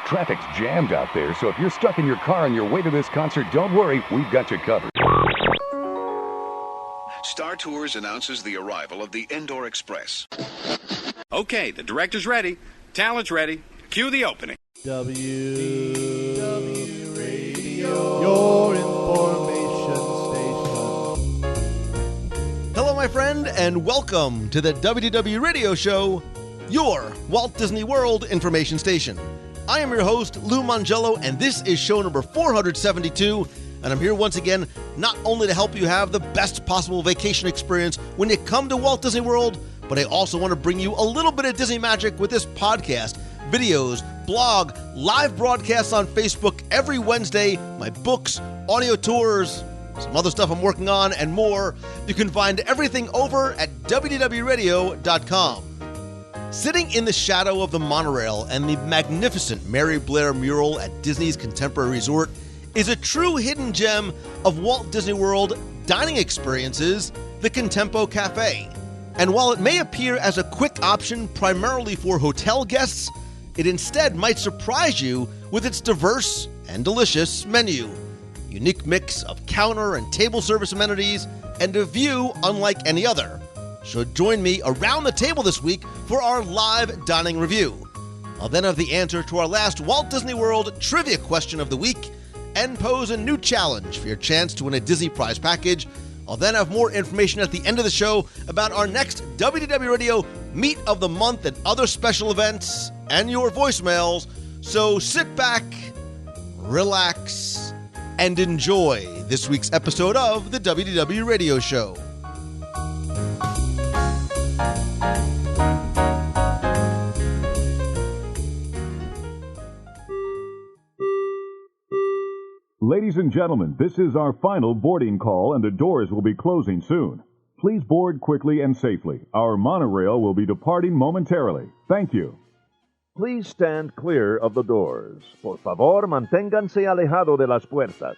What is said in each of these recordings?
Traffic's jammed out there, so if you're stuck in your car on your way to this concert, don't worry, we've got you covered. Star Tours announces the arrival of the Indoor Express. Okay, the director's ready. Talent's ready. Cue the opening. WDW Radio, your information station. Hello, my friend, and welcome to the WDW Radio Show, your Walt Disney World information station. I am your host, Lou Mangello, and this is show number 472, and I'm here once again not only to help you have the best possible vacation experience when you come to Walt Disney World, but I also want to bring you a little bit of Disney magic with this podcast, videos, blog, live broadcasts on Facebook every Wednesday, my books, audio tours, some other stuff I'm working on, and more. You can find everything over at WDWRadio.com. Sitting in the shadow of the monorail and the magnificent Mary Blair mural at Disney's Contemporary Resort is a true hidden gem of Walt Disney World dining experiences, the Contempo Cafe. And while it may appear as a quick option primarily for hotel guests, it instead might surprise you with its diverse and delicious menu, unique mix of counter and table service amenities, and a view unlike any other. So join me around the table this week for our live dining review. I'll then have the answer to our last Walt Disney World trivia question of the week and pose a new challenge for your chance to win a Disney Prize package. I'll then have more information at the end of the show about our next WDW Radio Meet of the Month and other special events and your voicemails. So sit back, relax, and enjoy this week's episode of the WDW Radio Show. Ladies and gentlemen, this is our final boarding call and the doors will be closing soon. Please board quickly and safely. Our monorail will be departing momentarily. Thank you. Please stand clear of the doors. Por favor, manténganse alejado de las puertas.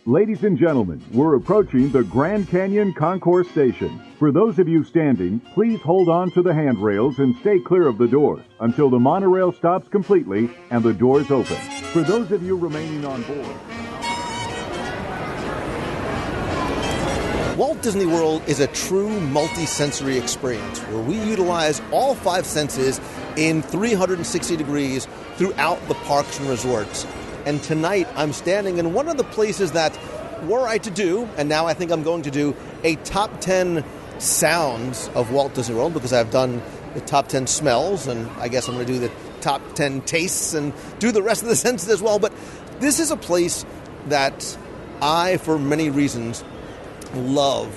Ladies and gentlemen, we're approaching the Grand Canyon Concourse Station. For those of you standing, please hold on to the handrails and stay clear of the doors until the monorail stops completely and the doors open. For those of you remaining on board... Walt Disney World is a true multi-sensory experience where we utilize all five senses in 360 degrees throughout the parks and resorts. And tonight I'm standing in one of the places that, were I to do, and now I think I'm going to do, a top 10 sounds of Walt Disney World, because I've done the top 10 smells, and I guess I'm going to do the top 10 tastes and do the rest of the senses as well. But this is a place that I, for many reasons, love,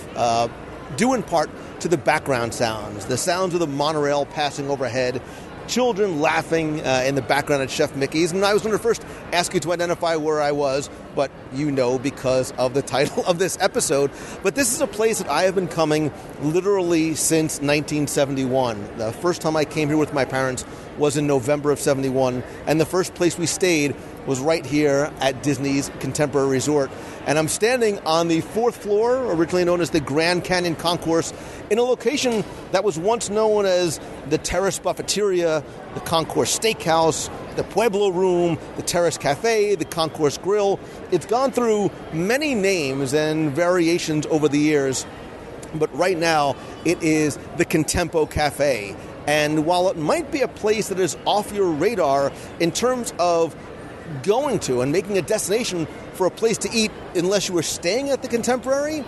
due in part to the background sounds, the sounds of the monorail passing overhead, children laughing in the background at Chef Mickey's. And I was going to first ask you to identify where I was, but you know because of the title of this episode. But this is a place that I have been coming literally since 1971. The first time I came here with my parents was in November of 71, and the first place we stayed was right here at Disney's Contemporary Resort. And I'm standing on the fourth floor, originally known as the Grand Canyon Concourse, in a location that was once known as the Terrace Buffeteria, the Concourse Steakhouse, the Pueblo Room, the Terrace Cafe, the Concourse Grill. It's gone through many names and variations over the years, but right now it is the Contempo Cafe. And while it might be a place that is off your radar in terms of going to and making a destination for a place to eat unless you were staying at the Contemporary,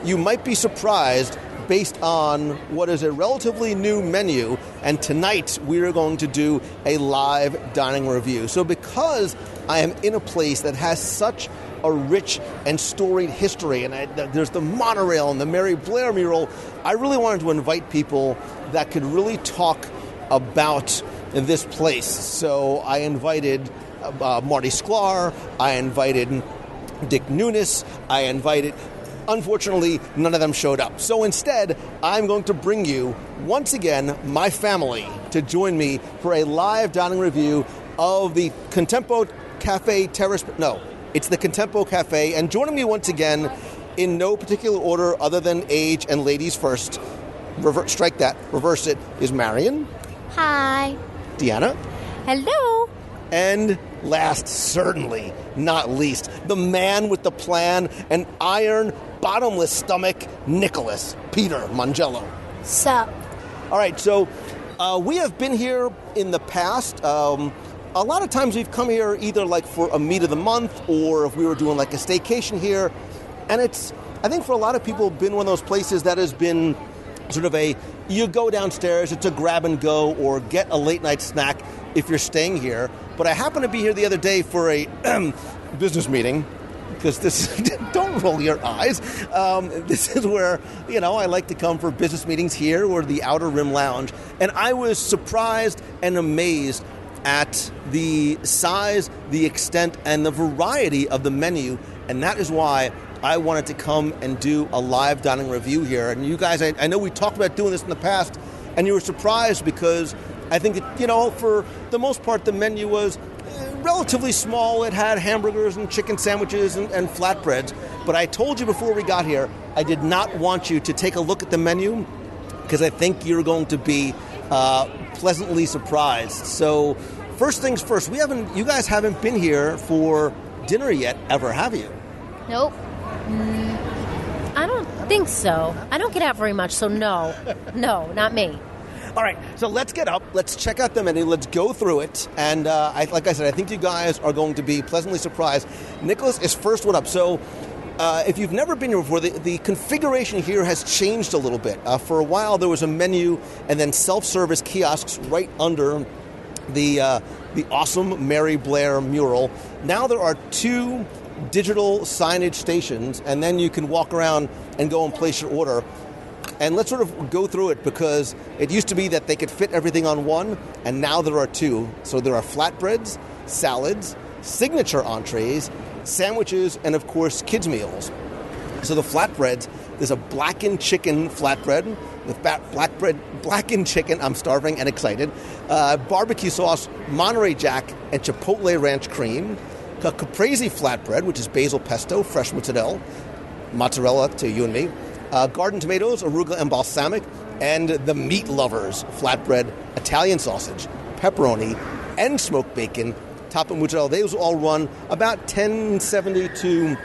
you might be surprised based on what is a relatively new menu. And tonight we are going to do a live dining review. So because I am in a place that has such a rich and storied history, and there's the monorail and the Mary Blair mural, I really wanted to invite people that could really talk about this place. So I invited Marty Sklar, I invited Dick Nunes, unfortunately, none of them showed up. So instead, I'm going to bring you, once again, my family to join me for a live dining review of the Contempo Cafe Terrace. No, it's the Contempo Cafe. And joining me once again, in no particular order other than age and ladies first, reverse it, is Marion. Hi. Deanna. Hello. And last, certainly not least, the man with the plan and iron bottomless stomach, Nicholas Peter Mangello. Sup? All right, so we have been here in the past. A lot of times we've come here either like for a meet of the month or if we were doing like a staycation here. And it's, I think for a lot of people, been one of those places that has been sort of you go downstairs, it's a grab and go or get a late night snack if you're staying here. But I happened to be here the other day for a business meeting, because don't roll your eyes. This is where, I like to come for business meetings here or the Outer Rim Lounge. And I was surprised and amazed at the size, the extent, and the variety of the menu. And that is why I wanted to come and do a live dining review here. And you guys, I know we talked about doing this in the past, and you were surprised because I think that, for the most part, the menu was relatively small. It had hamburgers and chicken sandwiches and flatbreads. But I told you before we got here, I did not want you to take a look at the menu because I think you're going to be pleasantly surprised. So first things first, you guys haven't been here for dinner yet, ever, have you? Nope. I don't think so. I don't get out very much, so no. No, not me. All right, so let's get up. Let's check out the menu. Let's go through it. And like I said, I think you guys are going to be pleasantly surprised. Nicholas is first one up. So if you've never been here before, the configuration here has changed a little bit. For a while, there was a menu and then self-service kiosks right under the awesome Mary Blair mural. Now there are 2 digital signage stations, and then you can walk around and go and place your order. And let's sort of go through it because it used to be that they could fit everything on one, and now there are 2. So there are flatbreads, salads, signature entrees, sandwiches, and of course, kids' meals. So the flatbreads, there's a blackened chicken flatbread with blackened chicken, I'm starving and excited, barbecue sauce, Monterey Jack, and Chipotle Ranch cream, a caprese flatbread, which is basil pesto, fresh mozzarella to you and me, garden tomatoes, arugula, and balsamic, and the Meat Lovers flatbread, Italian sausage, pepperoni, and smoked bacon, topping mozzarella. Those all run about $10.70 to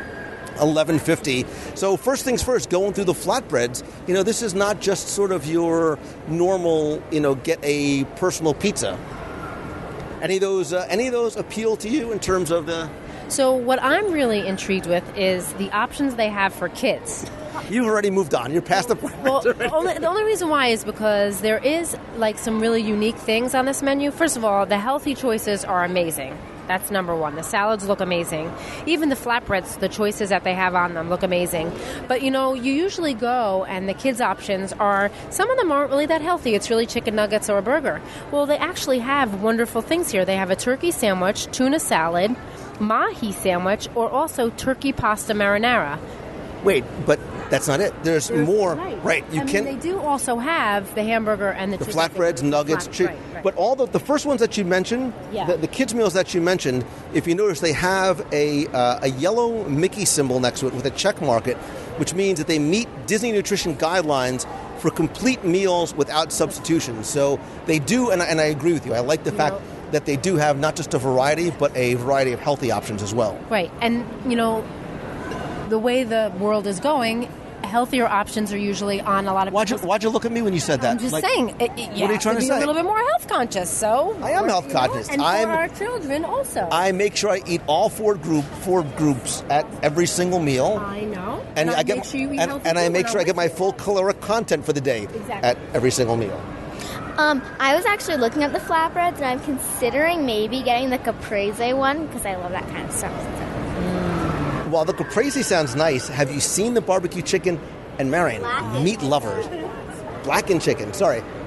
$11.50. So first things first, going through the flatbreads, this is not just sort of your normal, get a personal pizza. Any of those appeal to you in terms of the... So what I'm really intrigued with is the options they have for kids. You've already moved on. You're past the point. Well, the only reason why is because there is some really unique things on this menu. First of all, the healthy choices are amazing. That's number one. The salads look amazing. Even the flatbreads, the choices that they have on them look amazing. But, you usually go and the kids' options are, some of them aren't really that healthy. It's really chicken nuggets or a burger. Well, they actually have wonderful things here. They have a turkey sandwich, tuna salad, mahi sandwich, or also turkey pasta marinara. Wait, but that's not it. There's more. Right. They do also have the hamburger and the flatbreads, nuggets, right. But all the first ones that you mentioned, the kids' meals that you mentioned, if you notice, they have a yellow Mickey symbol next to it with a check mark it, which means that they meet Disney nutrition guidelines for complete meals without substitution. So they do, and I agree with you. I like the fact that they do have not just a variety, but a variety of healthy options as well. Right. And, the way the world is going, healthier options are usually on a lot of Why'd you look at me when you said that? I'm just saying. What are you trying to say? A little bit more health conscious, so... I am health conscious. And for our children also. I make sure I eat all four groups at every single meal. I know. And I get, make sure you eat healthy and I food make sure I get my full caloric content for the day at every single meal. I was actually looking at the flatbreads, and I'm considering maybe getting the caprese one because I love that kind of stuff. While the caprese sounds nice, have you seen the barbecue chicken and Marion? Meat Lovers. Blackened chicken,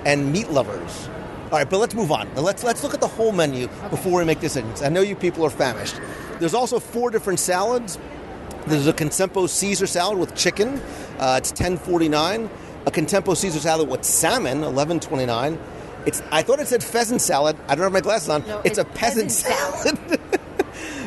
and Meat Lovers. All right, but let's move on. Now let's look at the whole menu before we make decisions. I know you people are famished. There's also 4 different salads. There's a Contempo Caesar salad with chicken. It's $10.49. A Contempo Caesar salad with salmon, $11.29. I thought it said pheasant salad. I don't have my glasses on. No, it's a peasant salad.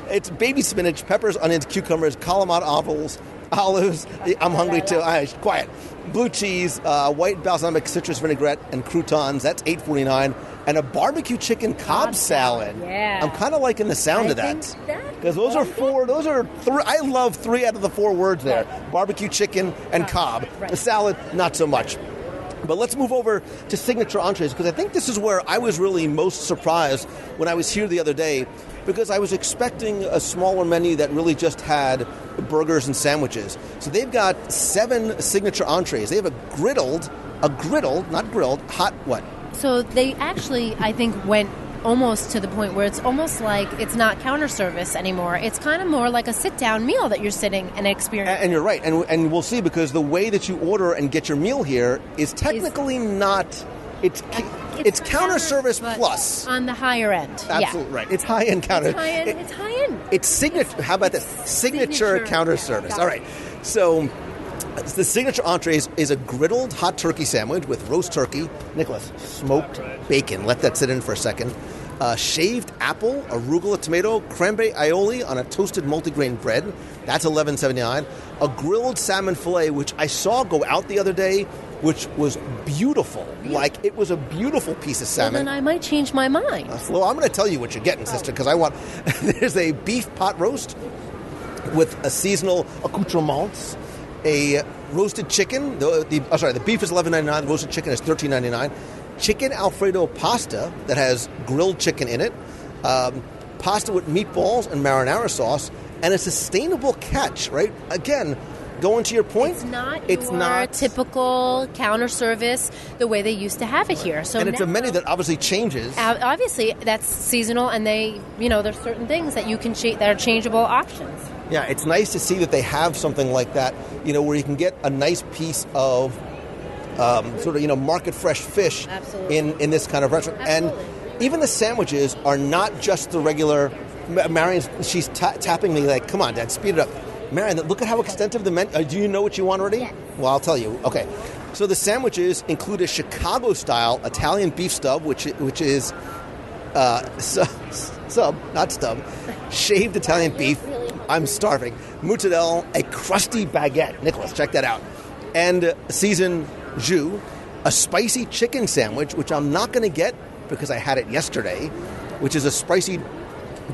It's baby spinach, peppers, onions, cucumbers, Kalamata olives, Olives. I'm hungry too. Quiet. Blue cheese, white balsamic citrus vinaigrette, and croutons. That's $8.49. And a barbecue chicken Cobb salad. Yeah. I'm kind of liking the sound of that. Because those are three. I love 3 out of the 4 words there. Right. Barbecue chicken and Cobb. Right. The salad, not so much. But let's move over to signature entrees, because I think this is where I was really most surprised when I was here the other day, because I was expecting a smaller menu that really just had burgers and sandwiches. So they've got 7 signature entrees. They have a griddled, not grilled, hot what? So they actually, I think, went almost to the point where it's almost like it's not counter service anymore. It's kind of more like a sit-down meal that you're sitting and experiencing. And you're right. And we'll see, because the way that you order and get your meal here is technically not... It's counter service plus. On the higher end. Absolutely right. It's high-end counter. It's high-end. It's signature. How about this? Signature counter service. All right. So the signature entrees is a griddled hot turkey sandwich with roast turkey. Nicholas, smoked bacon. Let that sit in for a second. Shaved apple, arugula tomato, cranberry aioli on a toasted multigrain bread. That's $11.79. A grilled salmon fillet, which I saw go out the other day, which was beautiful. Like, it was a beautiful piece of salmon. Well, then I might change my mind. Well, I'm going to tell you what you're getting, sister, because I want... There's a beef pot roast with a seasonal accoutrements, a roasted chicken. The beef is $11.99. The roasted chicken is $13.99. Chicken Alfredo pasta that has grilled chicken in it. Pasta with meatballs and marinara sauce. And a sustainable catch, right? Again, going to your point, it's not typical counter service the way they used to have it here. So and it's a menu that obviously changes. Obviously, that's seasonal, and there's certain things that you can that are changeable options. Yeah, it's nice to see that they have something like that, where you can get a nice piece of market fresh fish in this kind of restaurant. Absolutely. And even the sandwiches are not just the regular. Marion, she's tapping me like, come on, Dad, speed it up. Marion, look at how extensive the menu. Do you know what you want already? Yes. Well, I'll tell you. Okay. So the sandwiches include a Chicago-style Italian beef stub, which is not stub, shaved Italian beef. I'm starving. Mozzarella, a crusty baguette. Nicholas, check that out. And seasoned jus, a spicy chicken sandwich, which I'm not going to get because I had it yesterday, which is a spicy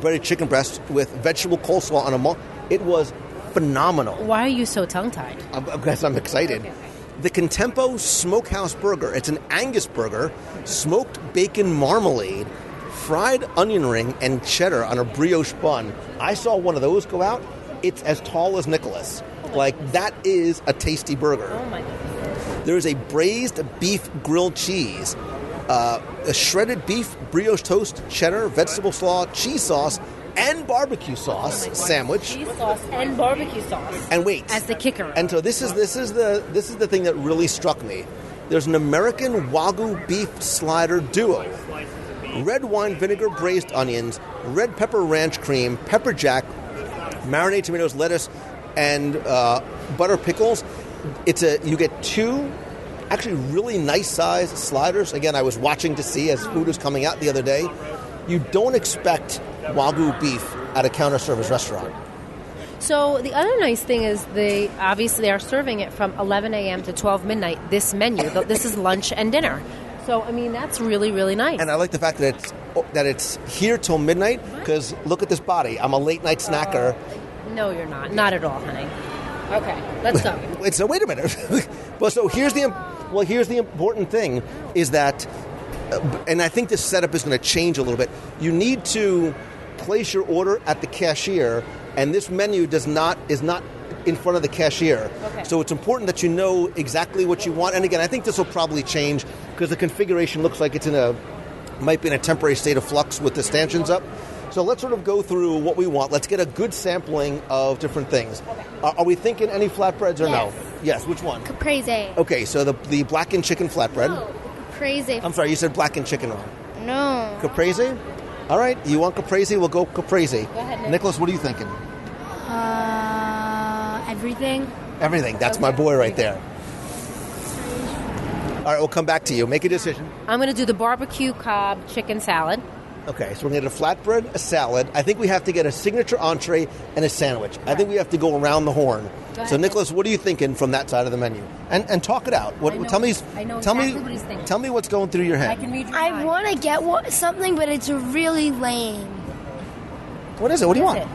breaded chicken breast with vegetable coleslaw on a It was phenomenal. Why are you so tongue-tied? Because I'm excited. Okay. The Contempo Smokehouse Burger. It's an Angus burger, smoked bacon marmalade, fried onion ring, and cheddar on a brioche bun. I saw one of those go out. It's as tall as Nicholas. Like, that is a tasty burger. Oh, my goodness. There is a braised beef grilled cheese, a shredded beef, brioche toast, cheddar, vegetable slaw, cheese sauce, and barbecue sauce sandwich. Cheese sauce and barbecue sauce. And wait, as the kicker. And so this is the thing that really struck me. There's an American Wagyu beef slider duo. Red wine vinegar braised onions, red pepper ranch cream, pepper jack, marinated tomatoes, lettuce, and butter pickles. You get 2 actually really nice sized sliders. Again, I was watching to see as food was coming out the other day. You don't expect Wagyu beef at a counter service restaurant. So the other nice thing is they are serving it from 11 a.m. to 12 midnight, this menu. This is lunch and dinner. So, I mean, that's really, really nice. And I like the fact that it's here till midnight, because look at this body. I'm a late night snacker. No, you're not. Not at all, honey. Okay, let's go. So wait a minute. So here's the important thing is that, and I think this setup is going to change a little bit. You need to place your order at the cashier, and this menu is not in front of the cashier. Okay. So it's important that you know exactly what you want. And again, I think this will probably change because the configuration looks like might be in a temporary state of flux with the stanchions up. So let's sort of go through what we want. Let's get a good sampling of different things. Okay. Are we thinking any flatbreads or no? Yes, which one? Caprese. Okay, so the blackened chicken flatbread. No, caprese. I'm sorry, you said blackened chicken one. No. Caprese? All right, you want caprese? We'll go caprese. Go ahead, Nick. Nicholas, what are you thinking? Everything. Everything. That's my boy right there. All right, we'll come back to you. Make a decision. I'm going to do the barbecue Cobb chicken salad. Okay, so we're going to get a flatbread, a salad. I think we have to get a signature entree and a sandwich. I think we have to go around the horn. So, Nicholas, what are you thinking from that side of the menu? And talk it out. Tell me what he's thinking. Tell me what's going through your head. I can read your I mind. want to get something, but it's really lame. What is it? What do you want?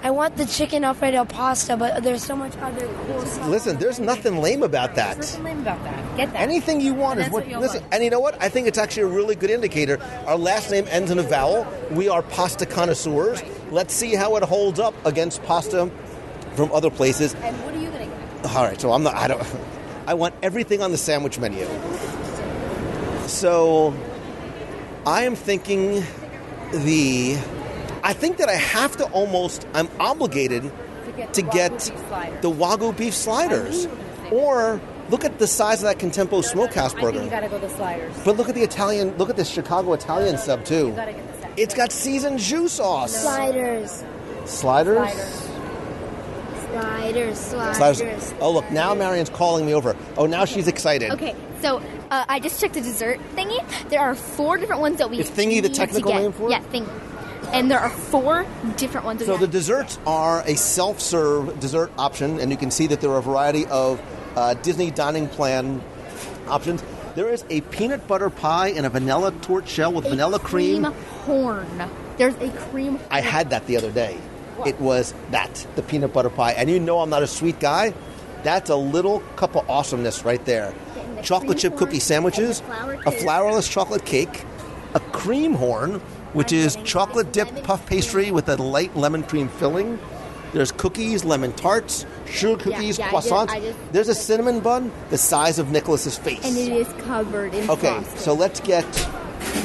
I want the chicken Alfredo pasta, but there's so much other cool stuff. Listen, there's nothing lame about that. There's nothing lame about that. Get that. Anything you want And is that's what you'll listen. like. And you know what? I think it's actually a really good indicator. Our last name ends in a vowel. We are pasta connoisseurs. Let's see how it holds up against pasta from other places. And what are you going to get? All right, so I want everything on the sandwich menu. So I am thinking I think that I have to I'm obligated to get the Wagyu beef sliders. Or look at the size of that Contempo smokehouse burger. I think you got to go the sliders. But look at this Chicago Italian sub too. You got to get the salad. It's got seasoned jus sauce. Sliders. Sliders? Sliders. Oh, look, now Marion's calling me over. Oh, now she's excited. Okay, so I just checked the dessert thingy. There are 4 different ones that we Is thingy the need technical to get. name for it? Yeah, thingy. And there are 4 different ones. So the desserts are a self-serve dessert option, and you can see that there are a variety of Disney dining plan options. There is a peanut butter pie and a vanilla torch shell with vanilla cream. Horn. There's a cream horn. I had that the other day. It was the peanut butter pie. And you know I'm not a sweet guy. That's a little cup of awesomeness right there. Chocolate chip cookie sandwiches, a flourless chocolate cake, a cream horn, which is chocolate dipped puff pastry with a light lemon cream filling. There's cookies, lemon tarts, sugar cookies, croissants. There's a cinnamon bun the size of Nicholas's face. And it is covered in frosting. So let's get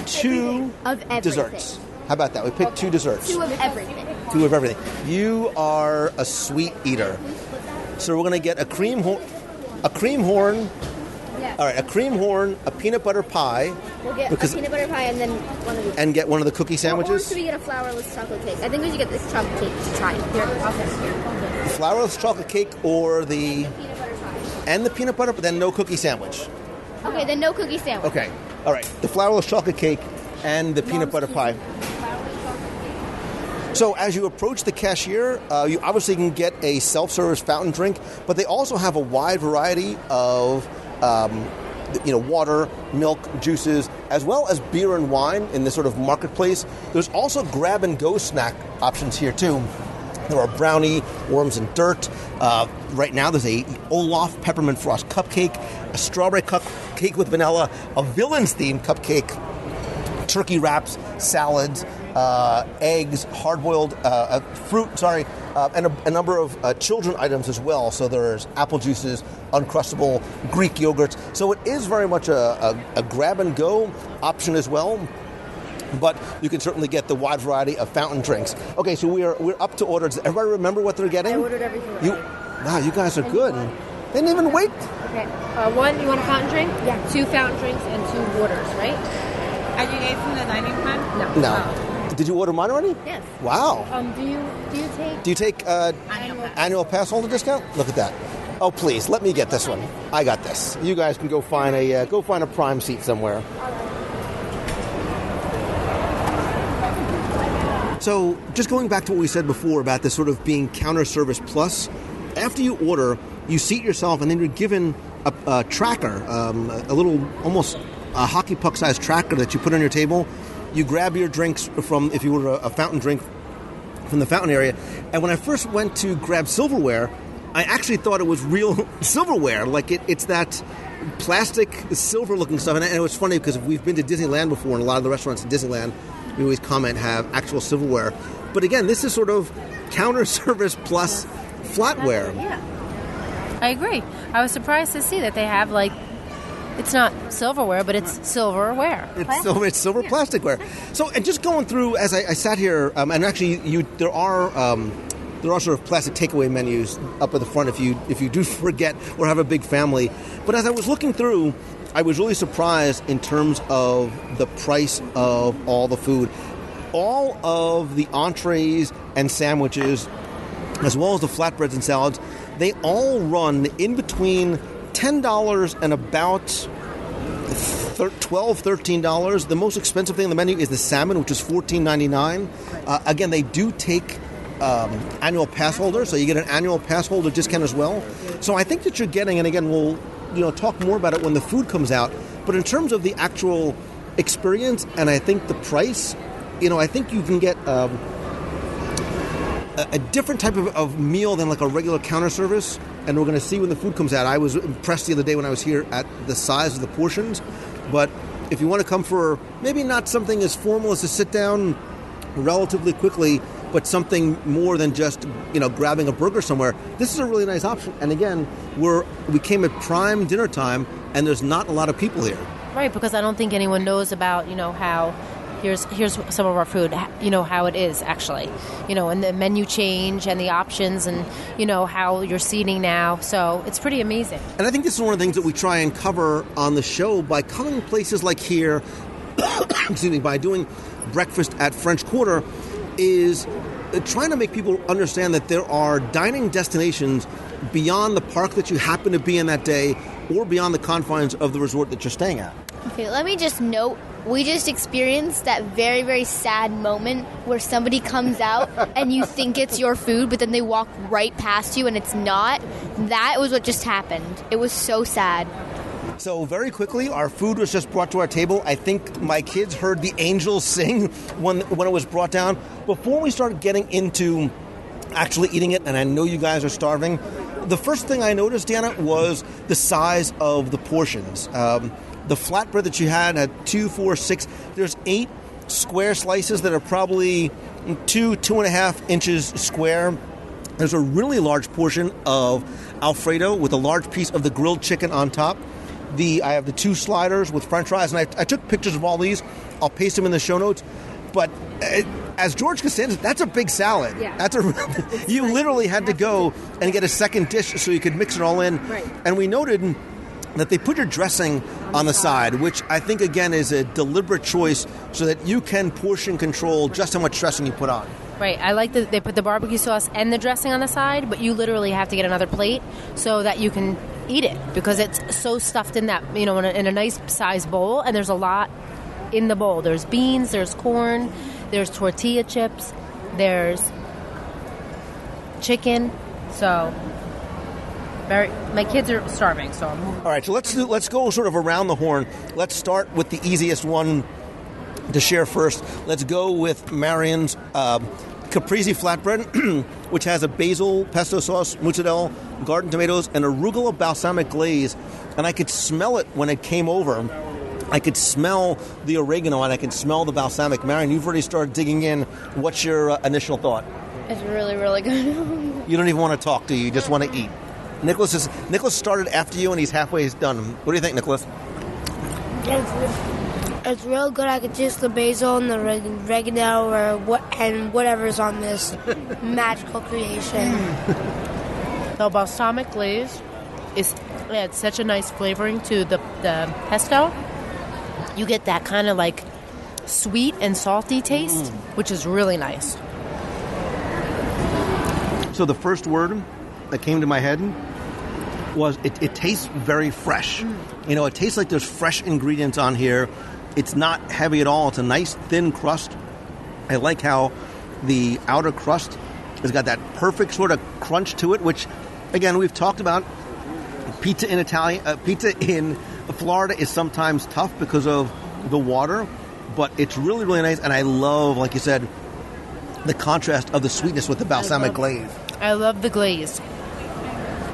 2 of everything. desserts. How about that? We picked 2 desserts. 2 of everything. 2 of everything. You are a sweet eater. So we're going to get a cream horn. Yes. All right, a cream horn, a peanut butter pie. We'll get a peanut butter pie and then one of these. And get one of the cookie sandwiches. Or should we get a flourless chocolate cake? I think we should get this chocolate cake to try. Here, okay. The flourless chocolate cake or the Peanut butter pie. and the peanut butter, but then no cookie sandwich. Okay, then no cookie sandwich. Okay. All right. The flourless chocolate cake and the peanut butter pie. So as you approach the cashier, you obviously can get a self-service fountain drink, but they also have a wide variety of water, milk, juices, as well as beer and wine in this sort of marketplace. There's also grab-and-go snack options here, too. There are brownie, worms and dirt. Right now there's a Olaf peppermint frost cupcake, a strawberry cupcake with vanilla, a villains-themed cupcake, turkey wraps, salads, eggs, hard-boiled fruit, and a number of children items as well. So there's apple juices, Uncrustable, Greek yogurts. So it is very much a grab-and-go option as well. But you can certainly get the wide variety of fountain drinks. Okay, so we're up to order. Does everybody remember what they're getting? I ordered everything. Wow, you guys are good. They didn't even wait. Okay. 1, you want a fountain drink? Yeah. 2 fountain drinks and 2 waters, right? Are you guys from the dining plan? No. Did you order mine already? Yes. Wow. Do you take annual pass holder discount? Look at that. Oh, please, let me get this one. I got this. You guys can go find a prime seat somewhere. So, just going back to what we said before about this sort of being counter service plus, after you order, you seat yourself and then you're given a tracker, a little almost a hockey puck sized tracker that you put on your table. You grab your drinks from, if you order a fountain drink from the fountain area. And when I first went to grab silverware, I actually thought it was real silverware. Like it's that plastic silver looking stuff. And it was funny because we've been to Disneyland before, and a lot of the restaurants in Disneyland, we always comment, have actual silverware. But again, this is sort of counter service plus flatware. Yeah. I agree. I was surprised to see that they have, it's not silverware, but it's silverware. It's silver plasticware. So, and just going through, as I sat here, and actually there are sort of plastic takeaway menus up at the front if you do forget or have a big family. But as I was looking through, I was really surprised in terms of the price of all the food. All of the entrees and sandwiches, as well as the flatbreads and salads, they all run in between $10 and about $13. The most expensive thing on the menu is the salmon, which is $14.99. Again, they do take annual pass holders, so you get an annual pass holder discount as well. So I think that you're getting, and again, we'll talk more about it when the food comes out, but in terms of the actual experience and I think the price, I think you can get a different type of meal than like a regular counter service, and we're going to see when the food comes out. I was impressed the other day when I was here at the size of the portions, but if you want to come for maybe not something as formal as to sit down relatively quickly, but something more than just, grabbing a burger somewhere, this is a really nice option. And again, we came at prime dinner time, and there's not a lot of people here. Right, because I don't think anyone knows about, how here's some of our food, how it is actually, and the menu change and the options and, how you're seating now. So it's pretty amazing. And I think this is one of the things that we try and cover on the show by coming places like here, by doing breakfast at French Quarter, is trying to make people understand that there are dining destinations beyond the park that you happen to be in that day or beyond the confines of the resort that you're staying at. Okay, let me just note, we just experienced that very, very sad moment where somebody comes out and you think it's your food, but then they walk right past you and it's not. That was what just happened. It was so sad. So very quickly, our food was just brought to our table. I think my kids heard the angels sing when it was brought down. Before we started getting into actually eating it, and I know you guys are starving, the first thing I noticed, Deanna, was the size of the portions. The flatbread that you had 2, 4, 6. There's 8 square slices that are probably 2.5 inches square. There's a really large portion of Alfredo with a large piece of the grilled chicken on top. I have the 2 sliders with French fries, and I took pictures of all these. I'll paste them in the show notes. But as George Costanza, that's a big salad. Yeah. You literally had to go and get a second dish so you could mix it all in. Right. And we noted that they put your dressing on the side, which I think, again, is a deliberate choice so that you can portion control just how much dressing you put on. Right. I like that they put the barbecue sauce and the dressing on the side, but you literally have to get another plate so that you can eat it because it's so stuffed in that, in a nice size bowl, and there's a lot in the bowl. There's beans, there's corn, there's tortilla chips, there's chicken. So my kids are starving, so I'm moving. All right, so let's go sort of around the horn. Let's start with the easiest one to share first. Let's go with Marion's caprese flatbread, which has a basil pesto sauce, mozzarella, garden tomatoes, and arugula balsamic glaze. And I could smell it when it came over. I could smell the oregano and I could smell the balsamic. Marion, you've already started digging in. What's your initial thought? It's really, really good. You don't even want to talk, do you? You just want to eat. Nicholas started after you and he's halfway done. What do you think, Nicholas? It's real good. I could taste the basil and the oregano and whatever's on this magical creation. The balsamic glaze adds such a nice flavoring to the pesto. You get that kind of like sweet and salty taste, which is really nice. So the first word that came to my head was it tastes very fresh. It tastes like there's fresh ingredients on here. It's not heavy at all. It's a nice thin crust. I like how the outer crust has got that perfect sort of crunch to it, which, again, we've talked about. Pizza in Florida is sometimes tough because of the water, but it's really, really nice. And I love, like you said, the contrast of the sweetness with the balsamic glaze. I love the glaze.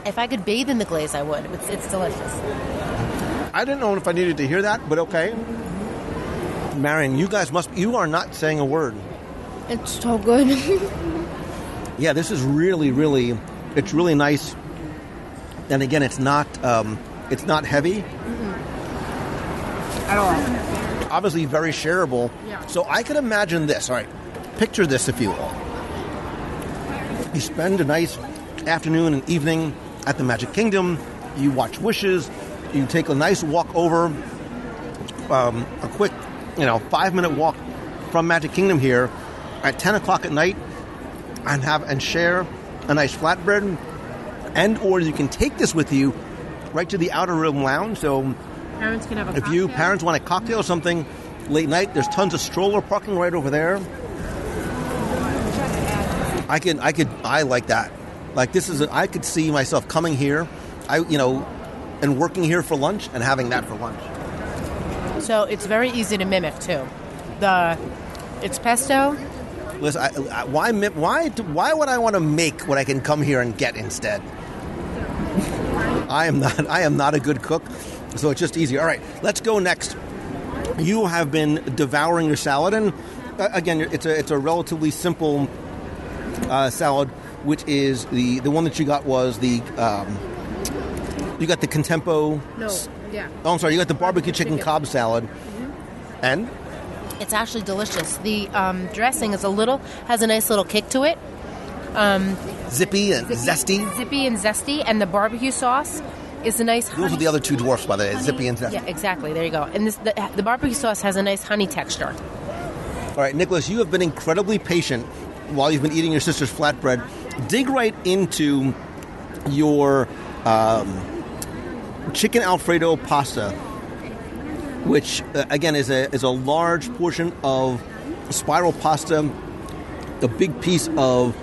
If I could bathe in the glaze, I would. It's delicious. I didn't know if I needed to hear that, but okay. Marion, you are not saying a word. It's so good. Yeah, this is really, really, it's really nice. And again, it's not heavy. At all. Obviously very shareable. Yeah. So I can imagine this. All right, picture this, if you will. You spend a nice afternoon and evening at the Magic Kingdom. You watch Wishes. You take a nice walk over, a quick 5-minute walk from Magic Kingdom here at 10 o'clock at night and share a nice flatbread. And or you can take this with you right to the outer room lounge. So Parents can have a If you parents want a cocktail or something late night, there's tons of stroller parking right over there. I like that. Like this is, I could see myself coming here, and working here for lunch and having that for lunch. So it's very easy to mimic too. It's pesto. Listen, why would I want to make what I can come here and get instead? I am not a good cook, so it's just easier. All right, let's go next. You have been devouring your salad, and again, it's a relatively simple salad, which is the one that you got was the you got the Contempo. No, yeah. Oh, I'm sorry. You got the barbecue chicken Cobb salad, and it's actually delicious. The dressing has a nice little kick to it. Zippy and zesty, and the barbecue sauce is a nice. Those are the other two dwarfs, by the way. Zippy and zesty. Yeah, exactly. There you go. And the barbecue sauce has a nice honey texture. All right, Nicholas, you have been incredibly patient while you've been eating your sister's flatbread. Dig right into your chicken Alfredo pasta, which again is a large portion of spiral pasta, a big piece of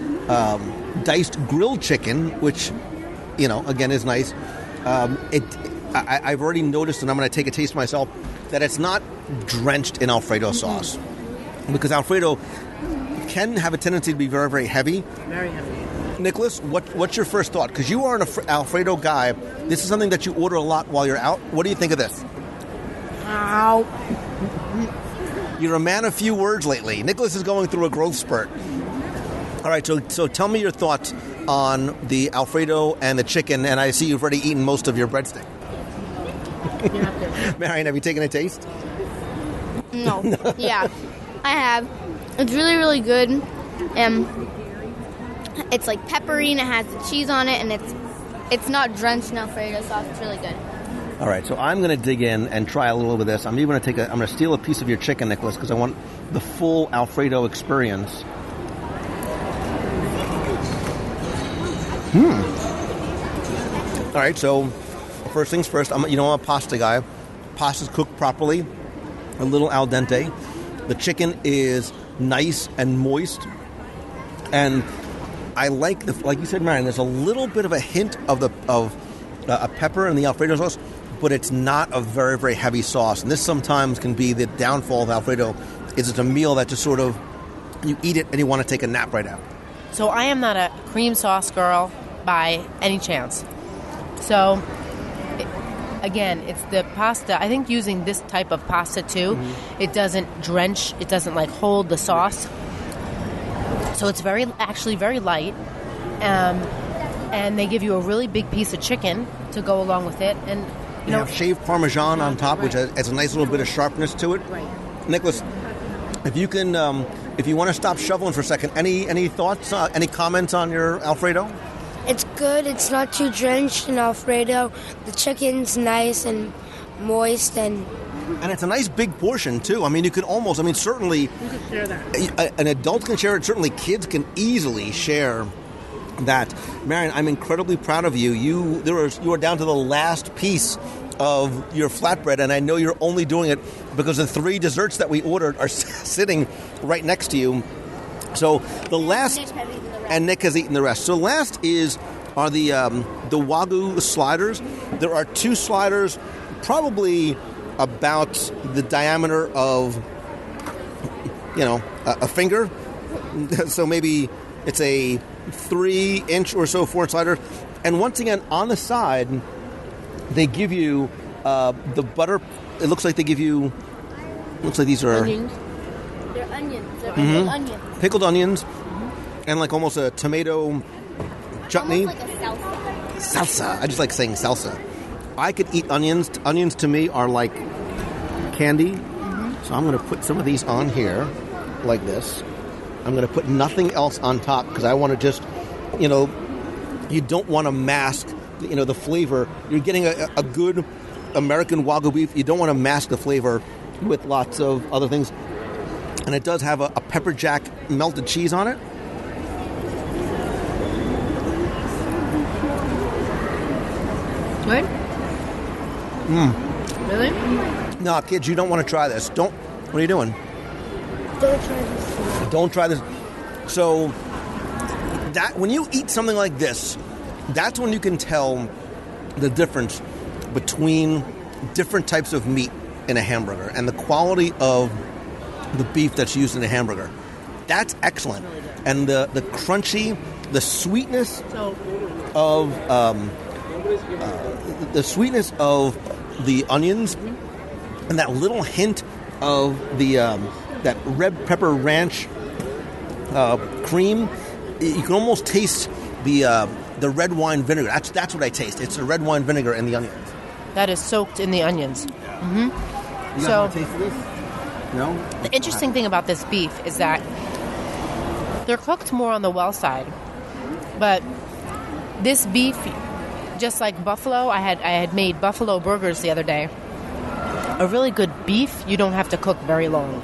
diced grilled chicken, which again is nice. I've already noticed, and I'm going to take a taste myself, that it's not drenched in Alfredo sauce, because Alfredo can have a tendency to be very, very heavy. Very heavy. Nicholas, what's your first thought? Because you are an Alfredo guy. This is something that you order a lot while you're out. What do you think of this? Ow. You're a man of few words lately. Nicholas is going through a growth spurt. All right, so tell me your thoughts on the Alfredo and the chicken, and I see you've already eaten most of your breadstick. Marion, have you taken a taste? No. Yeah, I have. It's really, really good. It's like peppery and it has the cheese on it, and it's not drenched in Alfredo sauce. It's really good. All right, so I'm going to dig in and try a little of this. I'm going to steal a piece of your chicken, Nicholas, because I want the full Alfredo experience. All right, so first things first. I'm a pasta guy. Pasta's cooked properly, a little al dente. The chicken is nice and moist, and I like like you said, Marion. There's a little bit of a hint of a pepper in the Alfredo sauce, but it's not a very, very heavy sauce. And this sometimes can be the downfall of Alfredo. Is it's a meal that just sort of you eat it and you want to take a nap right after. So I am not a cream sauce girl by any chance. So again, it's the pasta. I think using this type of pasta too, it doesn't drench. It doesn't hold the sauce. So it's actually very light. And they give you a really big piece of chicken to go along with it. And you know, shaved Parmesan on top, which adds a nice little bit of sharpness to it. Right. Nicholas, if you can, if you want to stop shoveling for a second, any thoughts, any comments on your Alfredo? It's good. It's not too drenched in Alfredo. The chicken's nice and moist, and it's a nice big portion too. I mean, you can almost. I mean, certainly, you can share that. An adult can share it. Certainly, kids can easily share that. Marion, I'm incredibly proud of you. You are down to the last piece of your flatbread, and I know you're only doing it because the 3 desserts that we ordered are sitting right next to you. So the last, and Nick has eaten the rest. So last are the Wagyu sliders. There are 2 sliders, probably about the diameter of a finger. So maybe it's a 3-inch or so 4 slider. And once again, on the side, they give you the butter. It looks like they give you. Looks like these are onions. They're onions. They're pickled onions. Pickled onions, and almost a tomato chutney. Almost like a salsa. Salsa. I just like saying salsa. I could eat onions. Onions to me are like candy. So I'm going to put some of these on here, like this. I'm going to put nothing else on top because I want to just, you don't want to mask, the flavor. You're getting a good American Wagyu beef. You don't want to mask the flavor with lots of other things. And it does have a pepper jack melted cheese on it. Good? Really? No, kids, you don't want to try this. Don't. What are you doing? Don't try this. Don't try this. So that when you eat something like this, that's when you can tell the difference between different types of meat in a hamburger and the quality of the beef that's used in a hamburger. That's excellent. And the crunchy, the sweetness of the onions and that little hint of the that red pepper ranch cream. You can almost taste the red wine vinegar. That's what I taste. It's the red wine vinegar and the onions. That is soaked in the onions. Mm-hmm. You guys want to taste this? No? The interesting thing about this beef is that they're cooked more on the well side. But this beef, just like buffalo, I had made buffalo burgers the other day. A really good beef, you don't have to cook very long.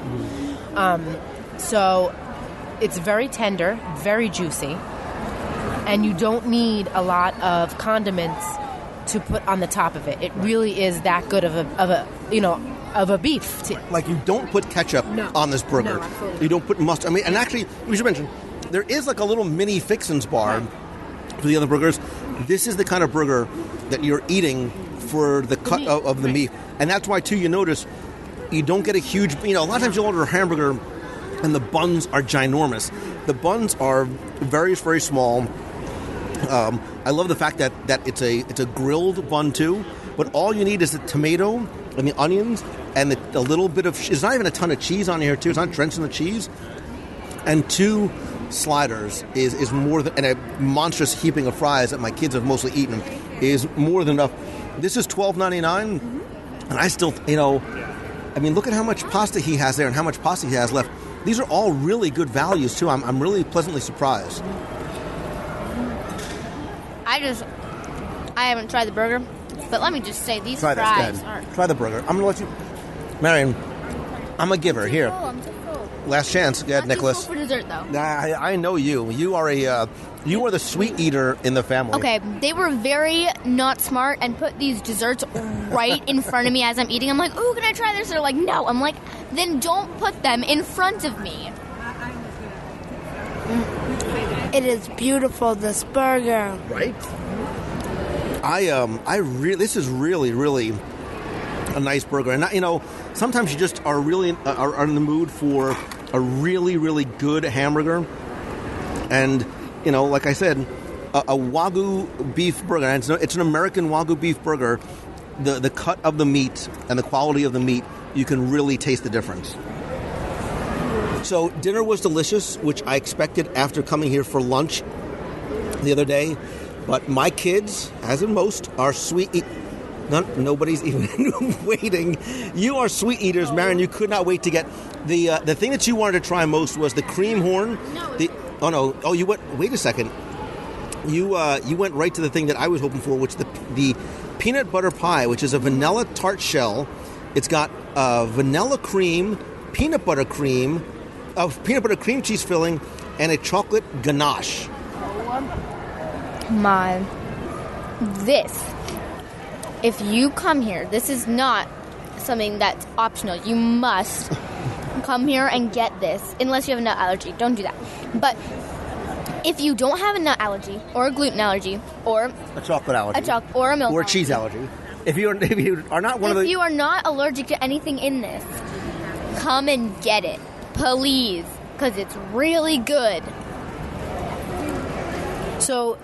So it's very tender, very juicy, and you don't need a lot of condiments to put on the top of it. It really is that good of a beef. Like you don't put ketchup on this burger. No, you don't put mustard. I mean, and actually, we should mention there is like a little mini fixins bar for the other burgers. This is the kind of burger that you're eating for the cut of the meat, and that's why too. You notice you don't get a huge. A lot of times you'll order a hamburger, and the buns are ginormous. The buns are very, very small. I love the fact that it's a grilled bun too, but all you need is the tomato and the onions and a little bit of. It's not even a ton of cheese on here too. It's not drenched in the cheese, and 2 sliders is more than, and a monstrous heaping of fries that my kids have mostly eaten is more than enough. This is $12.99, and I still, I mean, look at how much pasta he has there and how much pasta he has left. These are all really good values too. I'm really pleasantly surprised. I haven't tried the burger, but let me just say these fries are. Try the burger. I'm gonna let you, Marion. I'm a giver here. I'm too full. Last chance. Go ahead, Nicholas. Too full for dessert though. I know you. You are the sweet eater in the family. Okay, they were very not smart and put these desserts right in front of me as I'm eating. I'm like, ooh, can I try this? They're like, no. I'm like, then don't put them in front of me. It is beautiful, this burger. Right? This is really, really a nice burger. And, sometimes you just are really are in the mood for a really, really good hamburger. And, like I said, a Wagyu beef burger. And it's an American Wagyu beef burger. The cut of the meat and the quality of the meat, you can really taste the difference. So dinner was delicious, which I expected after coming here for lunch the other day. But my kids, as in most, are sweet nobody's even waiting. You are sweet eaters, Marion. You could not wait to get the thing that you wanted to try most was the cream horn. You went. Wait a second. You went right to the thing that I was hoping for, which the peanut butter pie, which is a vanilla tart shell. It's got vanilla cream, peanut butter cream cheese filling, and a chocolate ganache. If you come here, this is not something that's optional. You must come here and get this, unless you have a nut allergy. Don't do that. But if you don't have a nut allergy, or a gluten allergy, or a chocolate allergy, or a milk or a allergy, cheese allergy, if you are not if you are not allergic to anything in this, come and get it, please, because it's really good. So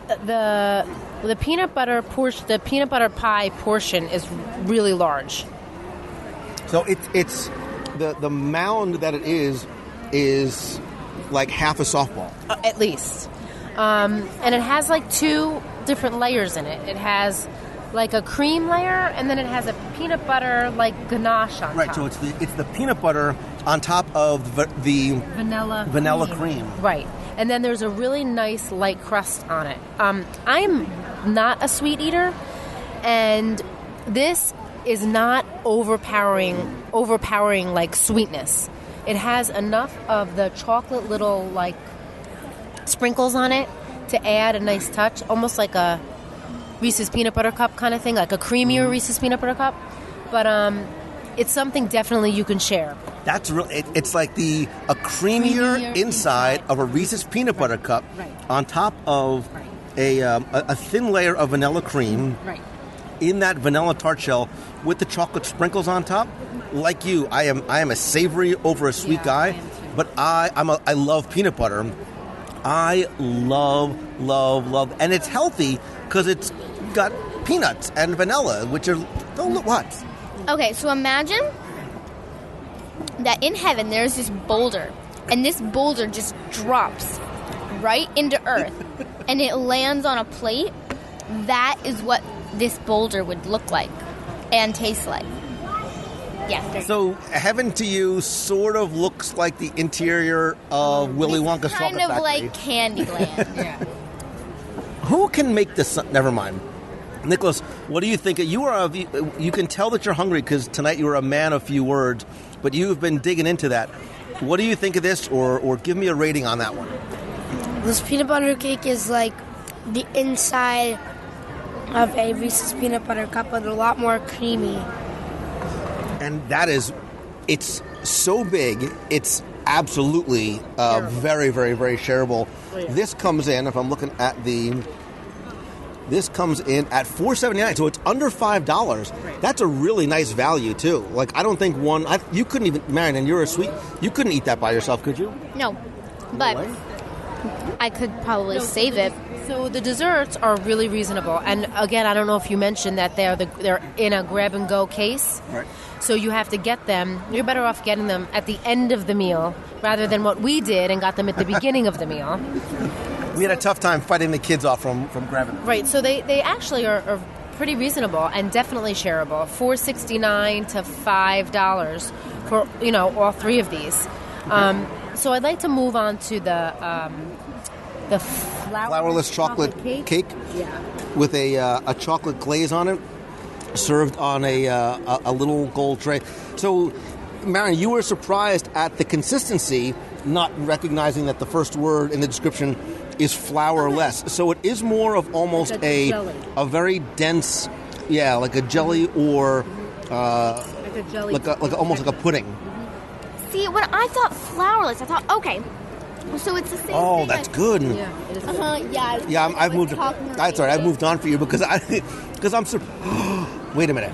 the peanut butter pie portion is really large. So it's the mound that it is like half a softball at least, and it has like 2 different layers in it. It has like a cream layer, and then it has a peanut butter like ganache on top. Right. So it's the peanut butter on top of the vanilla cream. Right. And then there's a really nice light crust on it. I'm not a sweet eater, and this is not overpowering like sweetness. It has enough of the chocolate little like sprinkles on it to add a nice touch, almost like a Reese's peanut butter cup kind of thing, like a creamier Reese's peanut butter cup. but it's something definitely you can share. That's really. It's like a creamier inside of a Reese's peanut butter cup, on top of a thin layer of vanilla cream. Right. In that vanilla tart shell with the chocolate sprinkles on top. Like you, I am a savory over a sweet guy, but I love peanut butter. I love, and it's healthy because it's got peanuts and vanilla, which are what? Okay, so imagine that in heaven there's this boulder, and this boulder just drops right into Earth, and it lands on a plate. That is what this boulder would look like and taste like. Yeah. So heaven to you sort of looks like the interior of Willy Wonka's chocolate factory. Kind of like Candyland. Yeah. Who can make this? Never mind. Nicholas, what do you think? You can tell that you're hungry because tonight you were a man of few words, but you've been digging into that. What do you think of this, or give me a rating on that one? This peanut butter cake is like the inside of a Reese's peanut butter cup, but a lot more creamy. And it's so big, it's absolutely very, very, very shareable. Yeah. This comes in, if I'm looking at this comes in at $4.79, so it's under $5. Right. That's a really nice value, too. Like, I don't think you couldn't even, Marion, you're a sweet, you couldn't eat that by yourself, could you? No, but I could probably save it. So the desserts are really reasonable, and again, I don't know if you mentioned that they're in a grab-and-go case. Right. So you have to get them. You're better off getting them at the end of the meal rather than what we did and got them at the beginning of the meal. We had a tough time fighting the kids off from grabbing them. Right. So they actually are pretty reasonable and definitely shareable. $4.69 to $5 for all three of these. So I'd like to move on to the flourless chocolate cake with a chocolate glaze on it, served on a little gold tray. So, Marion, you were surprised at the consistency, not recognizing that the first word in the description is flourless. So it is more of almost like a very dense, like a jelly or like a jelly, almost like a pudding. See, when I thought flourless, I thought, okay, so it's the same thing. Oh, that's good. Yeah, it is. Yeah, I've moved. That's all right. I've moved on for you because I'm wait a minute.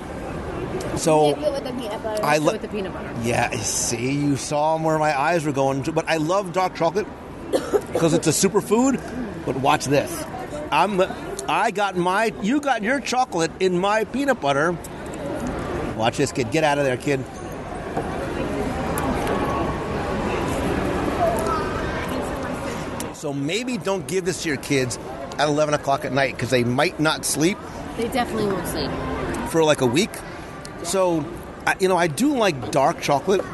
So with the peanut butter. With the peanut butter. Yeah, see, you saw where my eyes were going to. But I love dark chocolate because it's a superfood. But watch this. You got your chocolate in my peanut butter. Watch this, kid. Get out of there, kid. So maybe don't give this to your kids at 11 o'clock at night because they might not sleep. They definitely won't sleep. For like a week. So, I do like dark chocolate,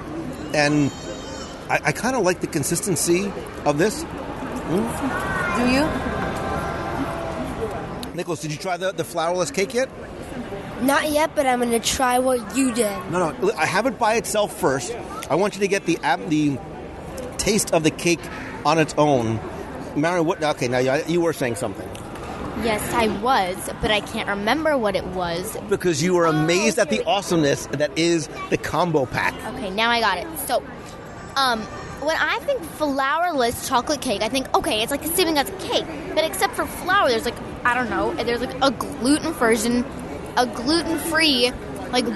and I kind of like the consistency of this. Do you? Nicholas, did you try the flourless cake yet? Not yet, but I'm going to try what you did. No, I have it by itself first. I want you to get the taste of the cake on its own. Marion, okay, now you were saying something. Yes, I was, but I can't remember what it was. Because you were amazed at the awesomeness that is the combo pack. Okay, now I got it. So, when I think flourless chocolate cake, I think, okay, it's like the same thing as a cake. But except for flour, there's there's a gluten-free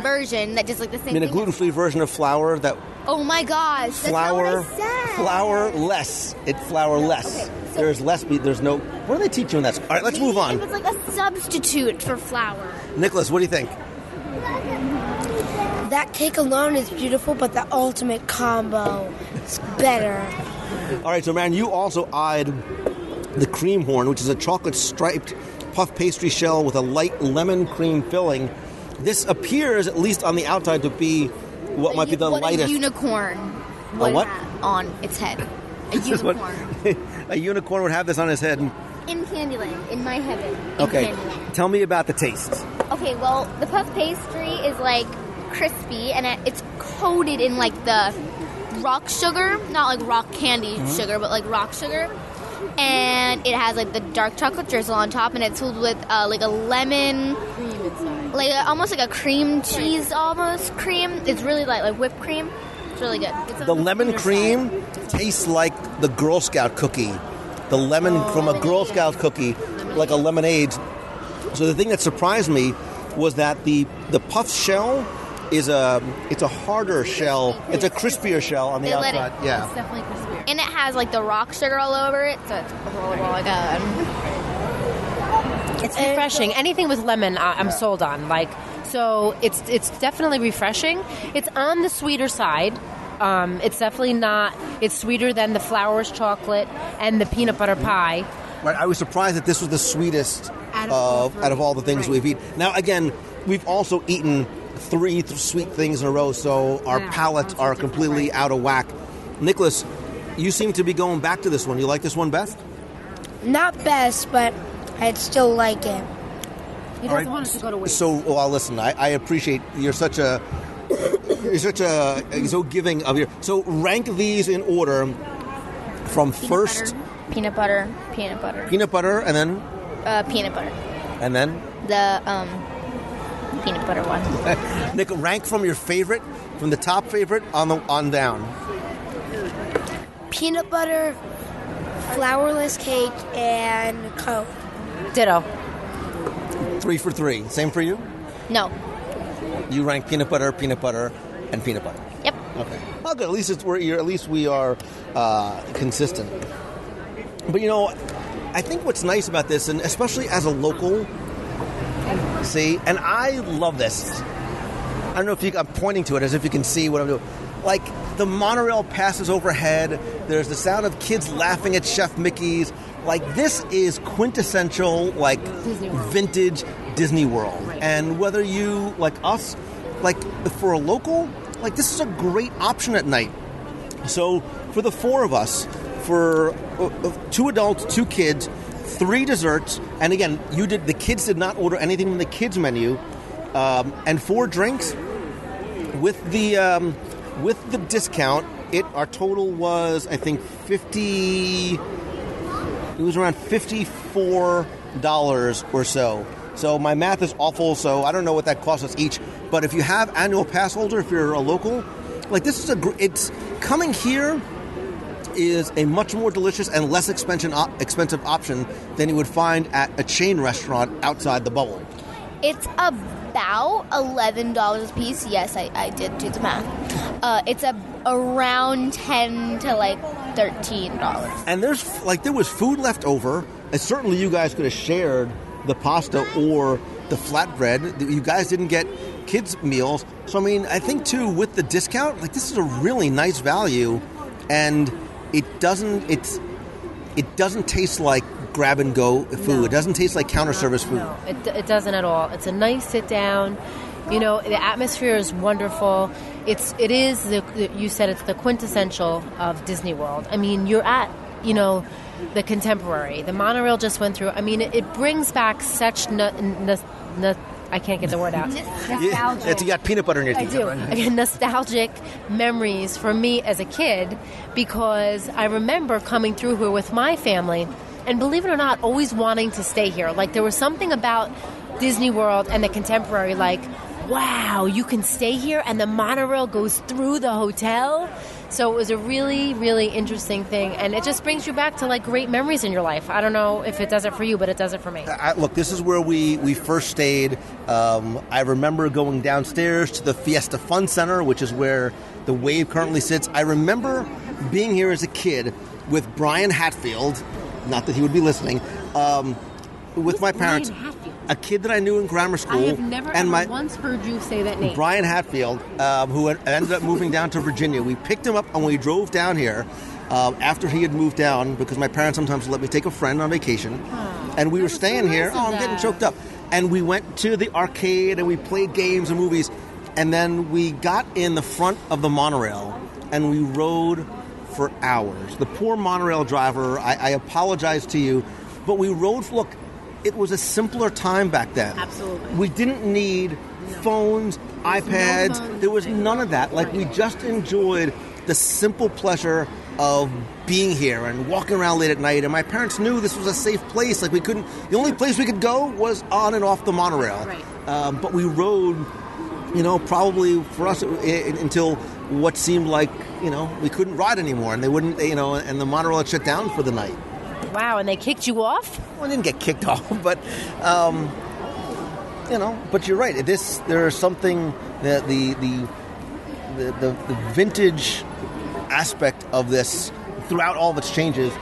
version that just like the same thing. I mean, a gluten-free version of flour that... Oh my gosh, that's not what I said. Flourless. It's flourless. Okay, so there's less meat. There's no... What do they teach you in that? All right, let's move on. It was like a substitute for flour. Nicholas, what do you think? That cake alone is beautiful, but the ultimate combo is better. All right, so man, you also eyed the cream horn, which is a chocolate-striped puff pastry shell with a light lemon cream filling. This appears, at least on the outside, to be what might be the lightest. A unicorn would have on its head. A unicorn. A unicorn would have this on his head. In Candyland, in my heaven. Okay, tell me about the taste. Okay, well, the puff pastry is crispy, and it's coated in the rock sugar, not rock candy sugar, but rock sugar. And it has the dark chocolate drizzle on top, and it's filled with a lemon cream inside. like almost like a cream cheese almost cream. It's really like whipped cream. It's really good. It's The lemon cream tastes like the Girl Scout cookie. The lemon from a Girl Scout cookie, like a lemonade. So the thing that surprised me was that the puff shell is it's a harder shell. It's a crispier shell on the outside. Yeah, It's definitely crispier. And it has like the rock sugar all over it, so it's really, really good. It's refreshing. Anything with lemon, I'm sold on. Like, so it's definitely refreshing. It's on the sweeter side. It's definitely not. It's sweeter than the Flowers chocolate and the peanut butter pie. Right. I was surprised that this was the sweetest out of all the things we've eaten. Now, again, we've also eaten 3 sweet things in a row, so our palates are completely out of whack. Nicholas, you seem to be going back to this one. You like this one best? Not best, but I'd still like it. He doesn't want us to go to waste. So, well, listen, I appreciate you're so giving of your. So, rank these in order from first. Peanut butter, and then. peanut butter. And then. The peanut butter one. Nick, rank from your favorite, from the top favorite on down. Peanut butter, flourless cake, and Coke. Ditto. 3 for 3. Same for you? No. You rank peanut butter, and peanut butter. Yep. Okay. Oh, good. At least we are consistent. But I think what's nice about this, and especially as a local, and I love this. I don't know if I'm pointing to it as if you can see what I'm doing. Like, the monorail passes overhead. There's the sound of kids laughing at Chef Mickey's. Like, this is quintessential, like, vintage Disney World. Right. And whether you, like us, like, for a local, like, this is a great option at night. So, for the 4 of us, for 2 adults, 2 kids, 3 desserts, and again, the kids did not order anything from the kids menu, and 4 drinks with the discount. Our total was, I think, it was around $54 or so. So my math is awful, so I don't know what that costs us each. But if you have annual pass holder, if you're a local, like, this is it's coming here is a much more delicious and less expensive option than you would find at a chain restaurant outside the bubble. It's about $11 a piece. Yes, I did do the math. It's around $10 to like $13. And there was food left over. And certainly you guys could have shared the pasta or the flatbread. You guys didn't get kids' meals. So, I mean, I think, too, with the discount, like, this is a really nice value. And it doesn't taste like grab-and-go food. No. It doesn't taste like counter-service food. No, it doesn't at all. It's a nice sit-down. The atmosphere is wonderful. You said it's the quintessential of Disney World. I mean, you're at, the Contemporary. The monorail just went through. I mean, it brings back such I can't get the word out. Nostalgic. You got peanut butter in your teeth. I do. Again, nostalgic memories for me as a kid, because I remember coming through here with my family, and believe it or not, always wanting to stay here. Like, there was something about Disney World and the Contemporary, like, wow, you can stay here, and the monorail goes through the hotel. So it was a really, really interesting thing, and it just brings you back to, like, great memories in your life. I don't know if it does it for you, but it does it for me. Look, this is where we first stayed. I remember going downstairs to the Fiesta Fun Center, which is where the Wave currently sits. I remember being here as a kid with Brian Hatfield, not that he would be listening, with my parents. A kid that I knew in grammar school. I have never once heard you say that name. Brian Hatfield, who had ended up moving down to Virginia. We picked him up and we drove down here after he had moved down, because my parents sometimes let me take a friend on vacation. And we were staying here. I'm getting choked up. And we went to the arcade and we played games and movies. And then we got in the front of the monorail and we rode for hours. The poor monorail driver, I apologize to you, but we rode. Look, it was a simpler time back then. Absolutely. We didn't need phones, iPads. There was none of that. Like, we just enjoyed the simple pleasure of being here and walking around late at night. And my parents knew this was a safe place. Like the only place we could go was on and off the monorail. Right. But we rode, probably for us until what seemed like, we couldn't ride anymore, and they wouldn't, and the monorail had shut down for the night. Wow, and they kicked you off? Well, I didn't get kicked off, but, but you're right. There's something that the vintage aspect of this throughout all of its changes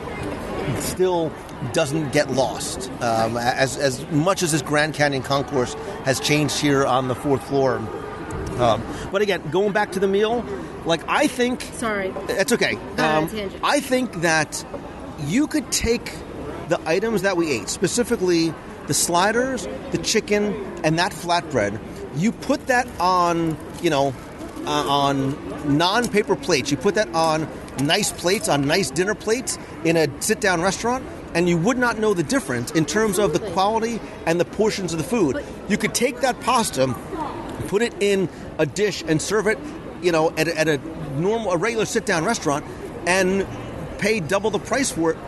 still doesn't get lost. As much as this Grand Canyon Concourse has changed here on the fourth floor. But again, going back to the meal, I think... Sorry. That's okay. I think that you could take the items that we ate, specifically the sliders, the chicken, and that flatbread, you put that on, on non-paper plates. You put that on nice plates, on nice dinner plates in a sit-down restaurant, and you would not know the difference in terms of the quality and the portions of the food. You could take that pasta, put it in a dish, and serve it, at a regular sit-down restaurant, and pay double the price for it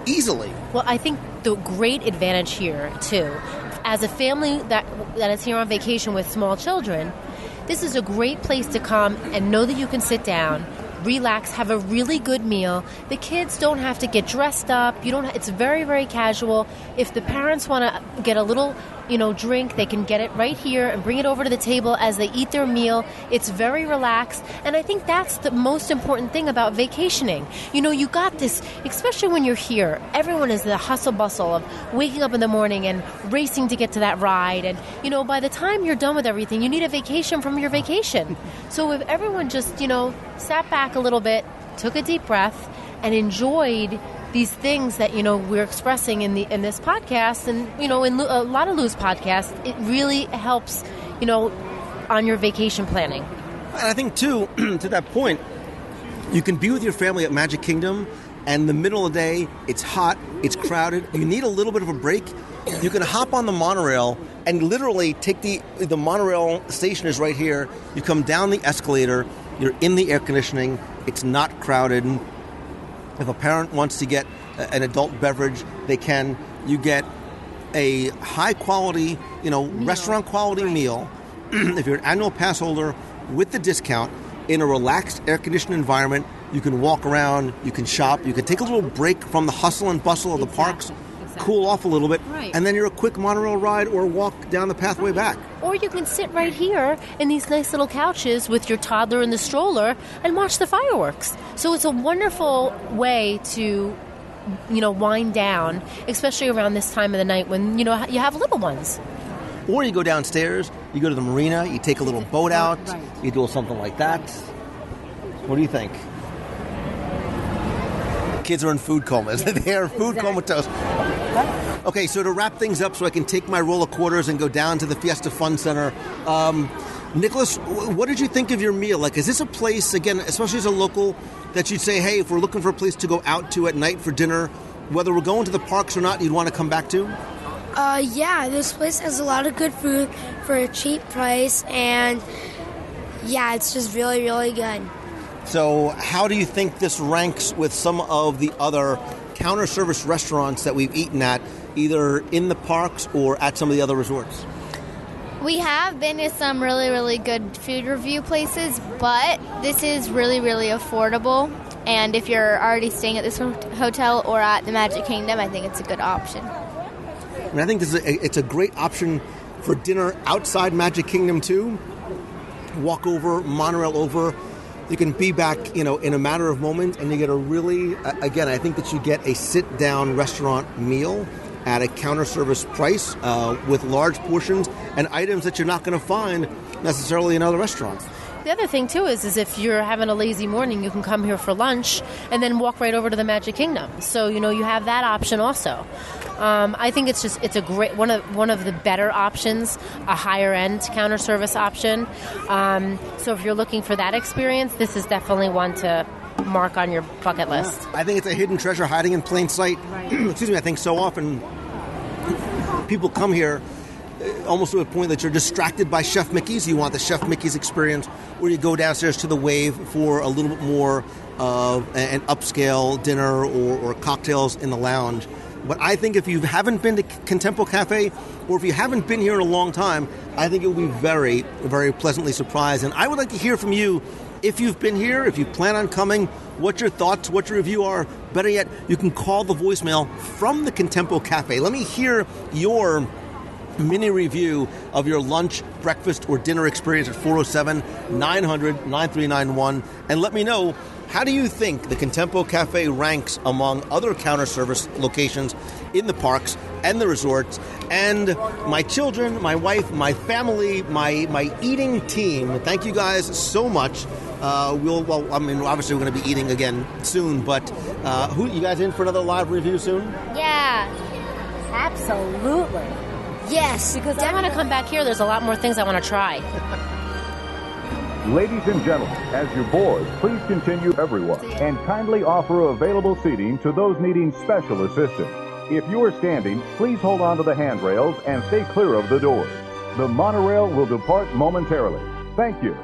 easily. Well, I think the great advantage here, too, as a family that is here on vacation with small children, this is a great place to come and know that you can sit down, relax, have a really good meal. The kids don't have to get dressed up. It's very, very casual. If the parents want to get a little, drink, they can get it right here and bring it over to the table as they eat their meal. It's very relaxed. And I think that's the most important thing about vacationing. You got this, especially when you're here. Everyone is the hustle bustle of waking up in the morning and racing to get to that ride. And, by the time you're done with everything, you need a vacation from your vacation. So if everyone just, sat back a little bit, took a deep breath, and enjoyed these things that we're expressing in this podcast, and in a lot of Lou's podcasts, it really helps on your vacation planning. And I think too, to that point, you can be with your family at Magic Kingdom, and in the middle of the day, it's hot, it's crowded, you need a little bit of a break. You can hop on the monorail and literally take the monorail station is right here. You come down the escalator, you're in the air conditioning, it's not crowded. If a parent wants to get an adult beverage, they can. You get a high-quality, restaurant-quality meal. If you're an annual pass holder with the discount in a relaxed, air-conditioned environment, you can walk around, you can shop, you can take a little break from the hustle and bustle of the parks, cool off a little bit, and then you're a quick monorail ride or walk down the pathway back. Or you can sit right here in these nice little couches with your toddler in the stroller and watch the fireworks. So it's a wonderful way to, wind down, especially around this time of the night when, you have little ones. Or you go downstairs, you go to the marina, you take a little boat out, you do something like that. What do you think? Kids are in food comas. They are food comatose. Okay, so to wrap things up so I can take my roll of quarters and go down to the Fiesta Fun Center, Nicholas, what did you think of your meal? Is this a place, again, especially as a local, that you'd say, hey, if we're looking for a place to go out to at night for dinner, whether we're going to the parks or not, you'd want to come back to? Yeah, this place has a lot of good food for a cheap price, and yeah, it's just really, really good. So how do you think this ranks with some of the other counter service restaurants that we've eaten at, either in the parks or at some of the other resorts? We have been to some really, really good food review places, but this is really, really affordable. And if you're already staying at this hotel or at the Magic Kingdom, I think it's a good option. I think it's a great option for dinner outside Magic Kingdom, too. Walk over, monorail over. You can be back, in a matter of moments, and you get a really, again, I think that you get a sit-down restaurant meal at a counter service price with large portions and items that you're not going to find necessarily in other restaurants. The other thing, too, is if you're having a lazy morning, you can come here for lunch and then walk right over to the Magic Kingdom. So, you have that option also. I think it's a great, one of the better options, a higher-end counter service option. So if you're looking for that experience, this is definitely one to mark on your bucket list. I think it's a hidden treasure hiding in plain sight. Right. Excuse me, I think so often people come here almost to a point that you're distracted by Chef Mickey's. You want the Chef Mickey's experience, or you go downstairs to the Wave for a little bit more of an upscale dinner or cocktails in the lounge. But I think if you haven't been to Contempo Cafe, or if you haven't been here in a long time, I think you'll be very, very pleasantly surprised. And I would like to hear from you if you've been here, if you plan on coming, what your thoughts, what your review are. Better yet, you can call the voicemail from the Contempo Cafe. Let me hear your mini review of your lunch, breakfast, or dinner experience at 407-900-9391. And let me know, how do you think the Contempo Cafe ranks among other counter service locations in the parks and the resorts? And my children, my wife, my family, my eating team, thank you guys so much. Obviously we're going to be eating again soon, but who you guys in for another live review soon? Yeah. Absolutely. Yes. Because I want to come back here. There's a lot more things I want to try. Ladies and gentlemen, as you board, please continue everyone and kindly offer available seating to those needing special assistance. If you are standing, please hold on to the handrails and stay clear of the doors. The monorail will depart momentarily. Thank you.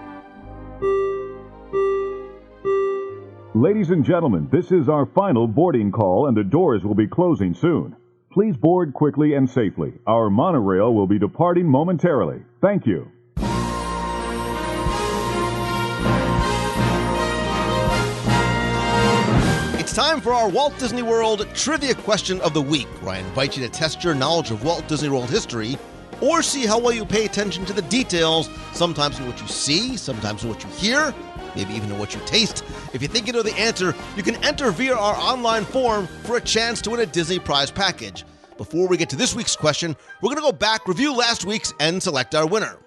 Ladies and gentlemen, this is our final boarding call and the doors will be closing soon. Please board quickly and safely. Our monorail will be departing momentarily. Thank you. It's time for our Walt Disney World Trivia Question of the Week, where I invite you to test your knowledge of Walt Disney World history or see how well you pay attention to the details, sometimes in what you see, sometimes in what you hear, maybe even in what you taste. If you think you know the answer, you can enter via our online form for a chance to win a Disney prize package. Before we get to this week's question, we're going to go back, review last week's, and select our winner.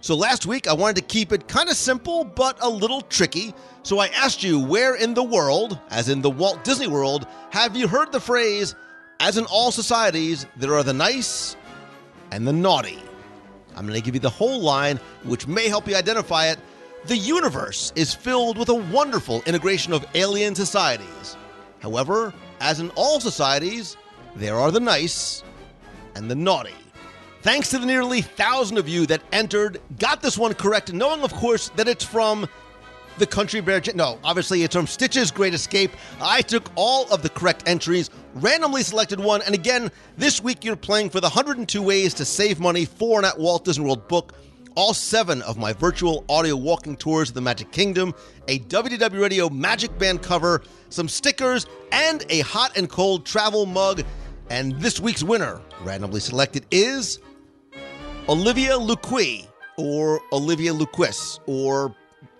So last week, I wanted to keep it kind of simple, but a little tricky. So I asked you, where in the world, as in the Walt Disney World, have you heard the phrase, as in all societies, there are the nice and the naughty? I'm going to give you the whole line, which may help you identify it. The universe is filled with a wonderful integration of alien societies. However, as in all societies, there are the nice and the naughty. Thanks to the nearly 1,000 of you that entered, got this one correct, knowing, of course, that it's from the Country Bear... No, obviously it's from Stitch's Great Escape. I took all of the correct entries, randomly selected one, and again, this week you're playing for the 102 Ways to Save Money for and at Walt Disney World book, all 7 of my virtual audio walking tours of the Magic Kingdom, a WDW Radio Magic Band cover, some stickers, and a hot and cold travel mug. And this week's winner, randomly selected, is Olivia Luqui, or Olivia Luquis, or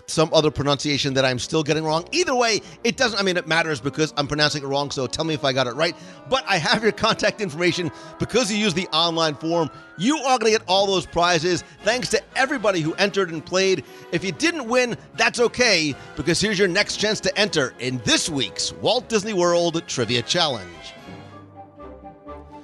some other pronunciation that I'm still getting wrong. Either way, it doesn't, it matters because I'm pronouncing it wrong, so tell me if I got it right. But I have your contact information because you used the online form. You are going to get all those prizes. Thanks to everybody who entered and played. If you didn't win, that's okay, because here's your next chance to enter in this week's Walt Disney World Trivia Challenge.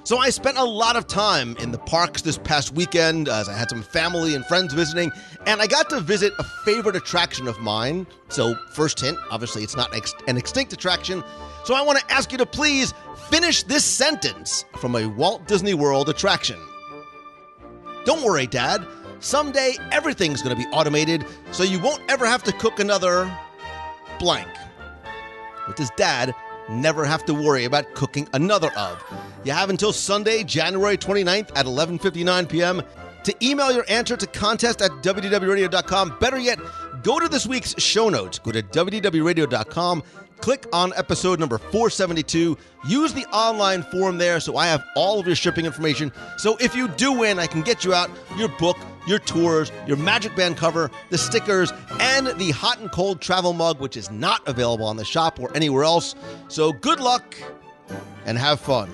So I spent a lot of time in the parks this past weekend as I had some family and friends visiting, and I got to visit a favorite attraction of mine. So first hint, obviously it's not an extinct attraction. So I want to ask you to please finish this sentence from a Walt Disney World attraction. Don't worry, Dad. Someday everything's going to be automated, so you won't ever have to cook another blank. What does Dad never have to worry about cooking another of? You have until Sunday, January 29th at 11:59 p.m. to email your answer to contest@wdwradio.com. Better yet, go to this week's show notes. Go to wdwradio.com, click on episode number 472. Use the online form there so I have all of your shipping information. So if you do win, I can get you out your book, your tours, your Magic Band cover, the stickers, and the hot and cold travel mug, which is not available on the shop or anywhere else. So good luck and have fun.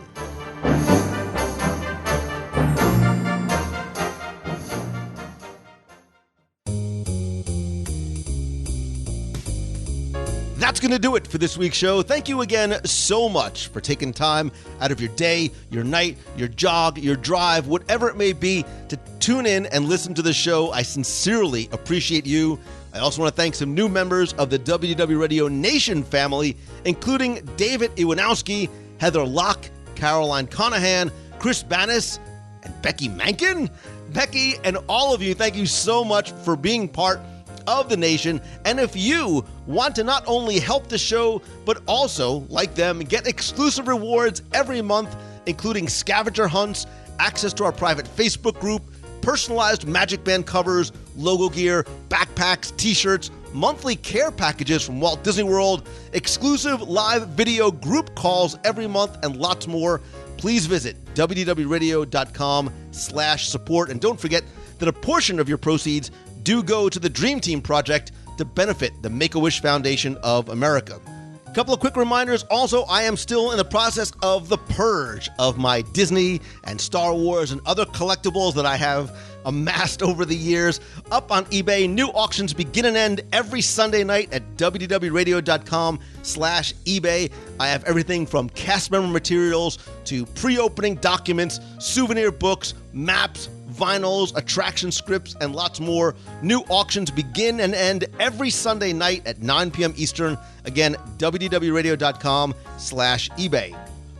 That's going to do it for this week's show. Thank you again so much for taking time out of your day, your night, your jog, your drive, whatever it may be, to tune in and listen to the show. I sincerely appreciate you. I also want to thank some new members of the WDW Radio Nation family, including David Iwanowski, Heather Locke, Caroline Conahan, Chris Bannis, and Becky Mankin. Becky and all of you, thank you so much for being part of the nation. And if you want to not only help the show, but also, like them, get exclusive rewards every month, including scavenger hunts, access to our private Facebook group, personalized Magic Band covers, logo gear, backpacks, t-shirts, monthly care packages from Walt Disney World, exclusive live video group calls every month, and lots more, please visit wdwradio.com/support. And don't forget that a portion of your proceeds do go to the Dream Team Project to benefit the Make-A-Wish Foundation of America. A couple of quick reminders. Also, I am still in the process of the purge of my Disney and Star Wars and other collectibles that I have amassed over the years up on eBay. New auctions begin and end every Sunday night at wdwradio.com/eBay. I have everything from cast member materials to pre-opening documents, souvenir books, maps, vinyls, attraction scripts, and lots more. New auctions begin and end every Sunday night at 9 p.m. Eastern. Again, wdwradio.com/eBay.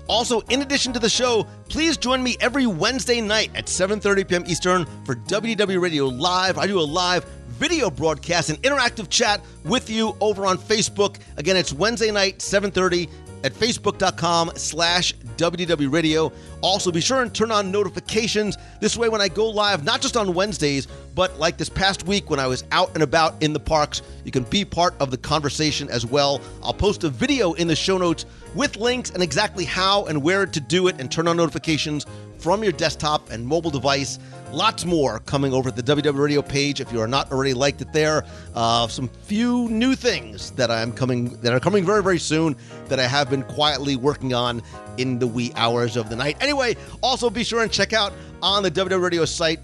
Also, in addition to the show, please join me every Wednesday night at 7:30 p.m. Eastern for WDW Radio Live. I do a live video broadcast and interactive chat with you over on Facebook. Again, it's Wednesday night, 7:30 at facebook.com/WDW Radio. Also, be sure and turn on notifications. This way, when I go live, not just on Wednesdays, but like this past week when I was out and about in the parks, you can be part of the conversation as well. I'll post a video in the show notes with links and exactly how and where to do it and turn on notifications from your desktop and mobile device. Lots more coming over at the WDW Radio page if you are not already liked it there. Some few new things that are coming very, very soon that I have been quietly working on in the wee hours of the night. Anyway, also be sure and check out on the WDW Radio site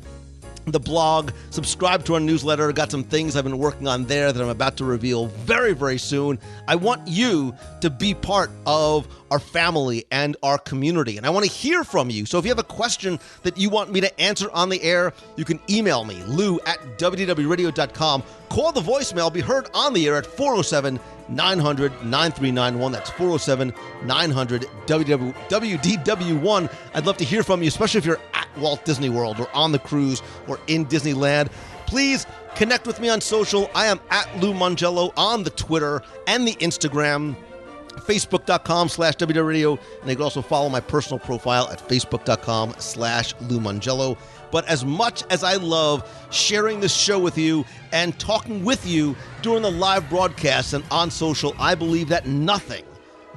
the blog, subscribe to our newsletter. Got some things I've been working on there that I'm about to reveal very, very soon. I want you to be part of our family and our community, and I want to hear from you. So if you have a question that you want me to answer on the air, you can email me, lou@wdwradio.com. Call the voicemail, be heard on the air at 407-900-9391. That's 407-900-WDW1. I'd love to hear from you, especially if you're at Walt Disney World or on the cruise or in Disneyland. Please connect with me on social. I am at Lou Mongello on the Twitter and the Instagram, facebook.com/WDW, and you can also follow my personal profile at facebook.com/Lou Mongello. But as much as I love sharing this show with you and talking with you during the live broadcasts and on social, I believe that nothing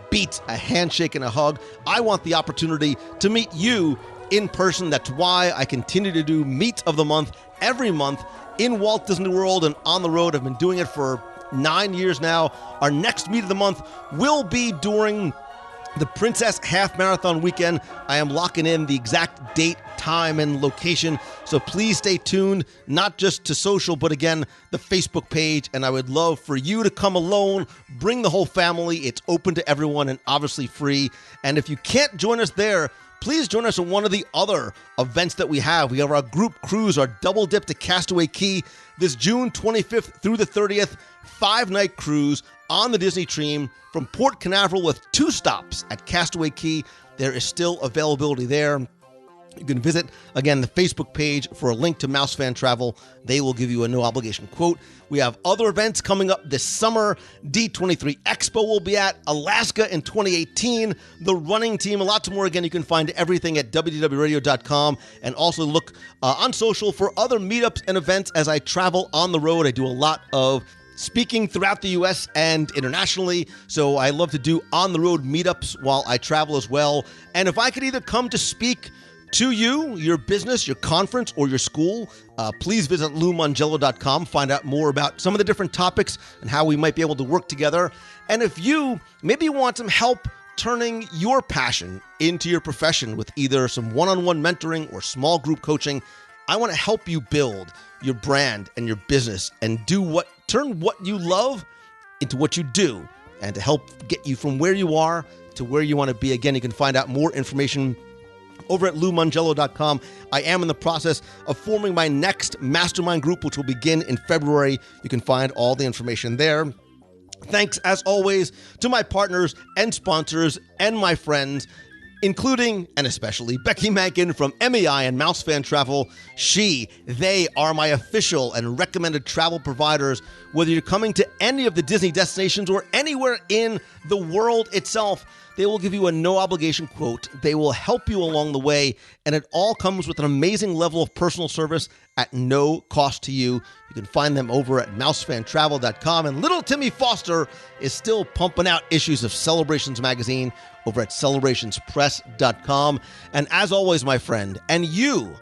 beats a handshake and a hug. I want the opportunity to meet you in person. That's why I continue to do Meet of the Month every month in Walt Disney World and on the road. I've been doing it for 9 years now. Our next Meet of the Month will be during the Princess Half Marathon weekend. I am locking in the exact date, time, and location, so please stay tuned, not just to social, but again, the Facebook page, and I would love for you to come alone, bring the whole family. It's open to everyone and obviously free, and if you can't join us there, please join us at one of the other events that we have. We have our group cruise, our double dip to Castaway Cay, this June 25th through the 30th, 5-night cruise on the Disney Dream from Port Canaveral with 2 stops at Castaway Cay. There is still availability there. You can visit, again, the Facebook page for a link to Mouse Fan Travel. They will give you a no-obligation quote. We have other events coming up this summer. D23 Expo will be at Alaska in 2018. The running team, and lots more. Again, you can find everything at wdwradio.com, and also look on social for other meetups and events as I travel on the road. I do a lot of speaking throughout the U.S. and internationally, so I love to do on-the-road meetups while I travel as well. And if I could either come to speak to you, your business, your conference, or your school, please visit LouMongello.com. Find out more about some of the different topics and how we might be able to work together. And if you maybe want some help turning your passion into your profession with either some one-on-one mentoring or small group coaching, I want to help you build your brand and your business and turn what you love into what you do, and to help get you from where you are to where you want to be. Again, you can find out more information over at LouMongello.com. I am in the process of forming my next mastermind group, which will begin in February. You can find all the information there. Thanks, as always, to my partners and sponsors and my friends. including and especially Becky Mankin from MEI and Mousefan Travel. They are my official and recommended travel providers, whether you're coming to any of the Disney destinations or anywhere in the world itself. They will give you a no-obligation quote. They will help you along the way, and it all comes with an amazing level of personal service at no cost to you. You can find them over at mousefantravel.com, and little Timmy Foster is still pumping out issues of Celebrations magazine over at celebrationspress.com. And as always, my friend, and you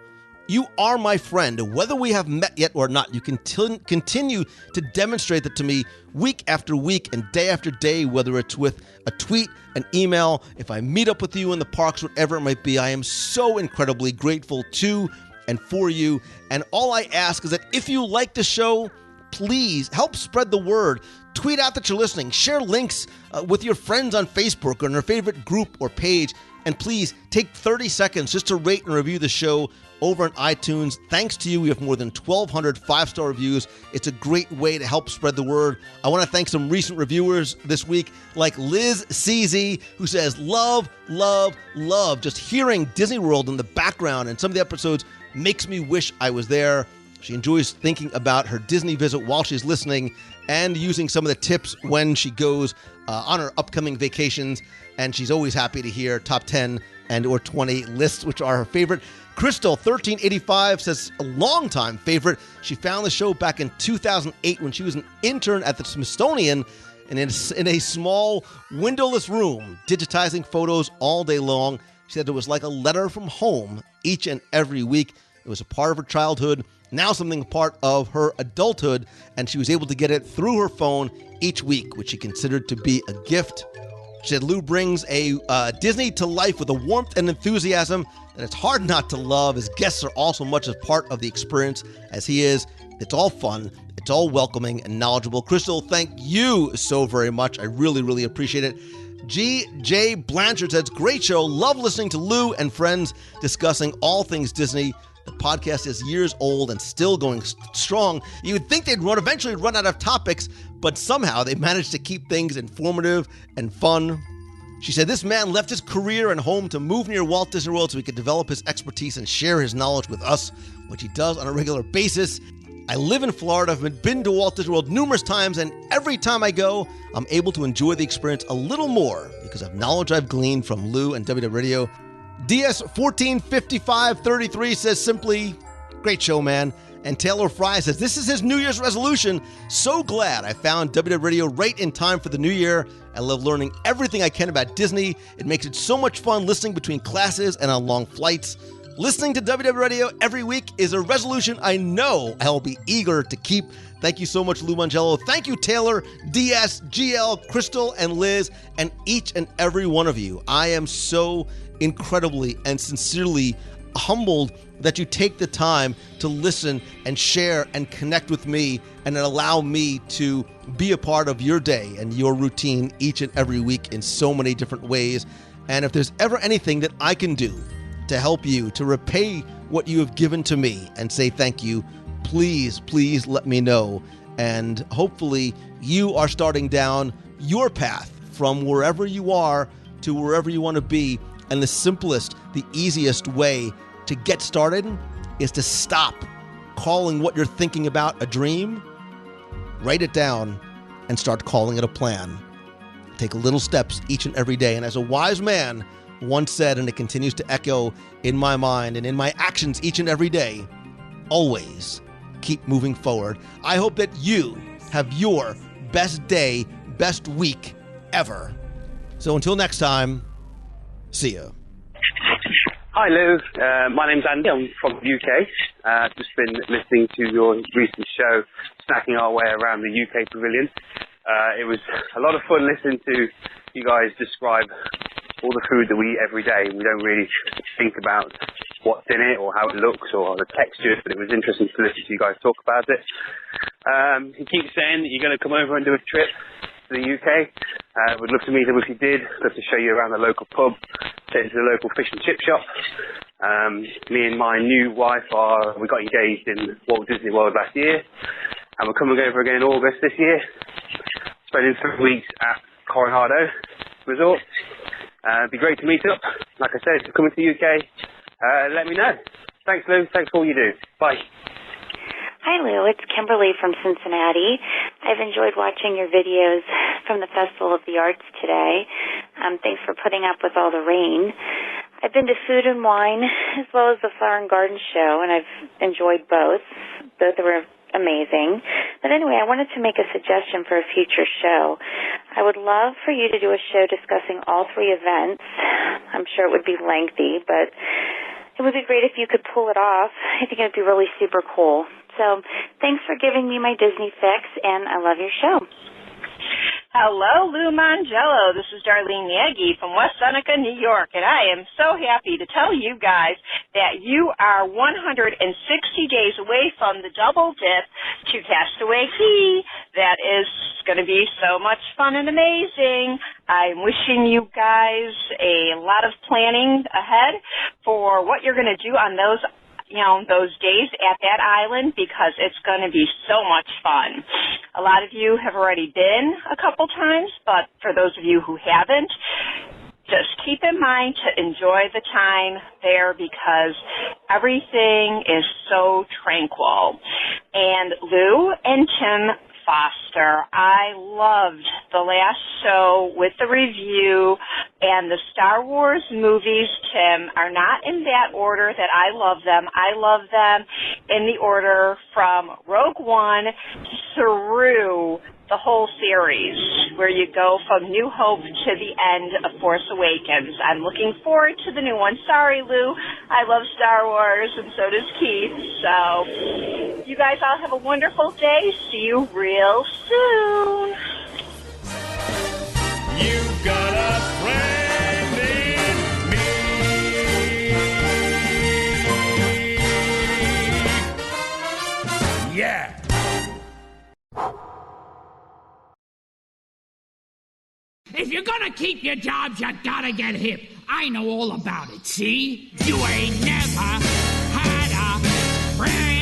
are my friend, whether we have met yet or not. You can continue to demonstrate that to me week after week and day after day, whether it's with a tweet, an email, if I meet up with you in the parks, whatever it might be. I am so incredibly grateful to and for you. And all I ask is that if you like the show, please help spread the word. Tweet out that you're listening. Share links with your friends on Facebook or in your favorite group or page. And please take 30 seconds just to rate and review the show over on iTunes. Thanks to you, we have more than 1,200 five-star reviews. It's a great way to help spread the word. I want to thank some recent reviewers this week, like Liz CZ, who says, love, love, love. Just hearing Disney World in the background and some of the episodes makes me wish I was there. She enjoys thinking about her Disney visit while she's listening and using some of the tips when she goes on her upcoming vacations. And she's always happy to hear top 10 and or 20 lists, which are her favorite. Crystal 1385 says a longtime favorite. She found the show back in 2008 when she was an intern at the Smithsonian and in a small windowless room, digitizing photos all day long. She said it was like a letter from home each and every week. It was a part of her childhood, now something part of her adulthood, and she was able to get it through her phone each week, which she considered to be a gift. She said Lou brings a Disney to life with a warmth and enthusiasm that it's hard not to love. His guests are also much as part of the experience as he is. It's all fun. It's all welcoming and knowledgeable. Crystal, thank you so very much. I really, really appreciate it. G.J. Blanchard says, great show. Love listening to Lou and friends discussing all things Disney. The podcast is years old and still going strong. You would think they'd eventually run out of topics, but somehow they managed to keep things informative and fun. She said, this man left his career and home to move near Walt Disney World so he could develop his expertise and share his knowledge with us, which he does on a regular basis. I live in Florida. I've been to Walt Disney World numerous times, and every time I go, I'm able to enjoy the experience a little more because of knowledge I've gleaned from Lou and WDW Radio. DS145533 says simply, great show, man. And Taylor Fry says, this is his New Year's resolution. So glad I found WDW Radio right in time for the new year. I love learning everything I can about Disney. It makes it so much fun listening between classes and on long flights. Listening to WDW Radio every week is a resolution I know I'll be eager to keep. Thank you so much, Lou Mangello. Thank you, Taylor, DS, GL, Crystal, and Liz, and each and every one of you. I am so incredibly and sincerely humbled that you take the time to listen and share and connect with me and allow me to be a part of your day and your routine each and every week in so many different ways. And if there's ever anything that I can do to help you, to repay what you have given to me and say thank you, please, please let me know. And hopefully you are starting down your path from wherever you are to wherever you want to be. And the simplest, the easiest way to get started is to stop calling what you're thinking about a dream, write it down, and start calling it a plan. Take little steps each and every day. And as a wise man once said, and it continues to echo in my mind and in my actions each and every day, always keep moving forward. I hope that you have your best day, best week ever. So until next time, see ya. Hi Lou, my name's Andy, I'm from the UK. Just been listening to your recent show, snacking our way around the UK Pavilion. It was a lot of fun listening to you guys describe all the food that we eat every day. We don't really think about what's in it or how it looks or the texture, but it was interesting to listen to you guys talk about it. You keep saying that you're going to come over and do a trip to the UK. Would love to meet up if you did. Love to show you around the local pub, take you to the local fish and chip shop. Me and my new wife we got engaged in Walt Disney World last year, and we're coming over again in August this year, spending 3 weeks at Coronado Resort. It'd be great to meet up. like I said, if you're coming to the UK, let me know. Thanks, Lou. Thanks for all you do. Bye. Hi, Lou. It's Kimberly from Cincinnati. I've enjoyed watching your videos from the Festival of the Arts today. Thanks for putting up with all the rain. I've been to Food and Wine as well as the Flower and Garden Show, and I've enjoyed both. Both were amazing. But anyway, I wanted to make a suggestion for a future show. I would love for you to do a show discussing all three events. I'm sure it would be lengthy, but it would be great if you could pull it off. I think it would be really super cool. So thanks for giving me my Disney fix, and I love your show. Hello, Lou Mangello. This is Darlene Nagy from West Seneca, New York, and I am so happy to tell you guys that you are 160 days away from the double dip to Castaway Cay. That is going to be so much fun and amazing. I'm wishing you guys a lot of planning ahead for what you're going to do on those days at that island, because it's going to be so much fun. A lot of you have already been a couple times, but for those of you who haven't, just keep in mind to enjoy the time there, because everything is so tranquil. And Lou and Tim Foster, I loved the last show with the review, and the Star Wars movies, Tim, are not in that order that I love them. I love them in the order from Rogue One through the whole series, where you go from New Hope to the end of Force Awakens. I'm looking forward to the new one. Sorry, Lou. I love Star Wars, and so does Keith. So you guys all have a wonderful day. See you real soon. You've got a friend in me. Yeah. If you're gonna keep your jobs, you gotta get hip. I know all about it, see? You ain't never had a friend.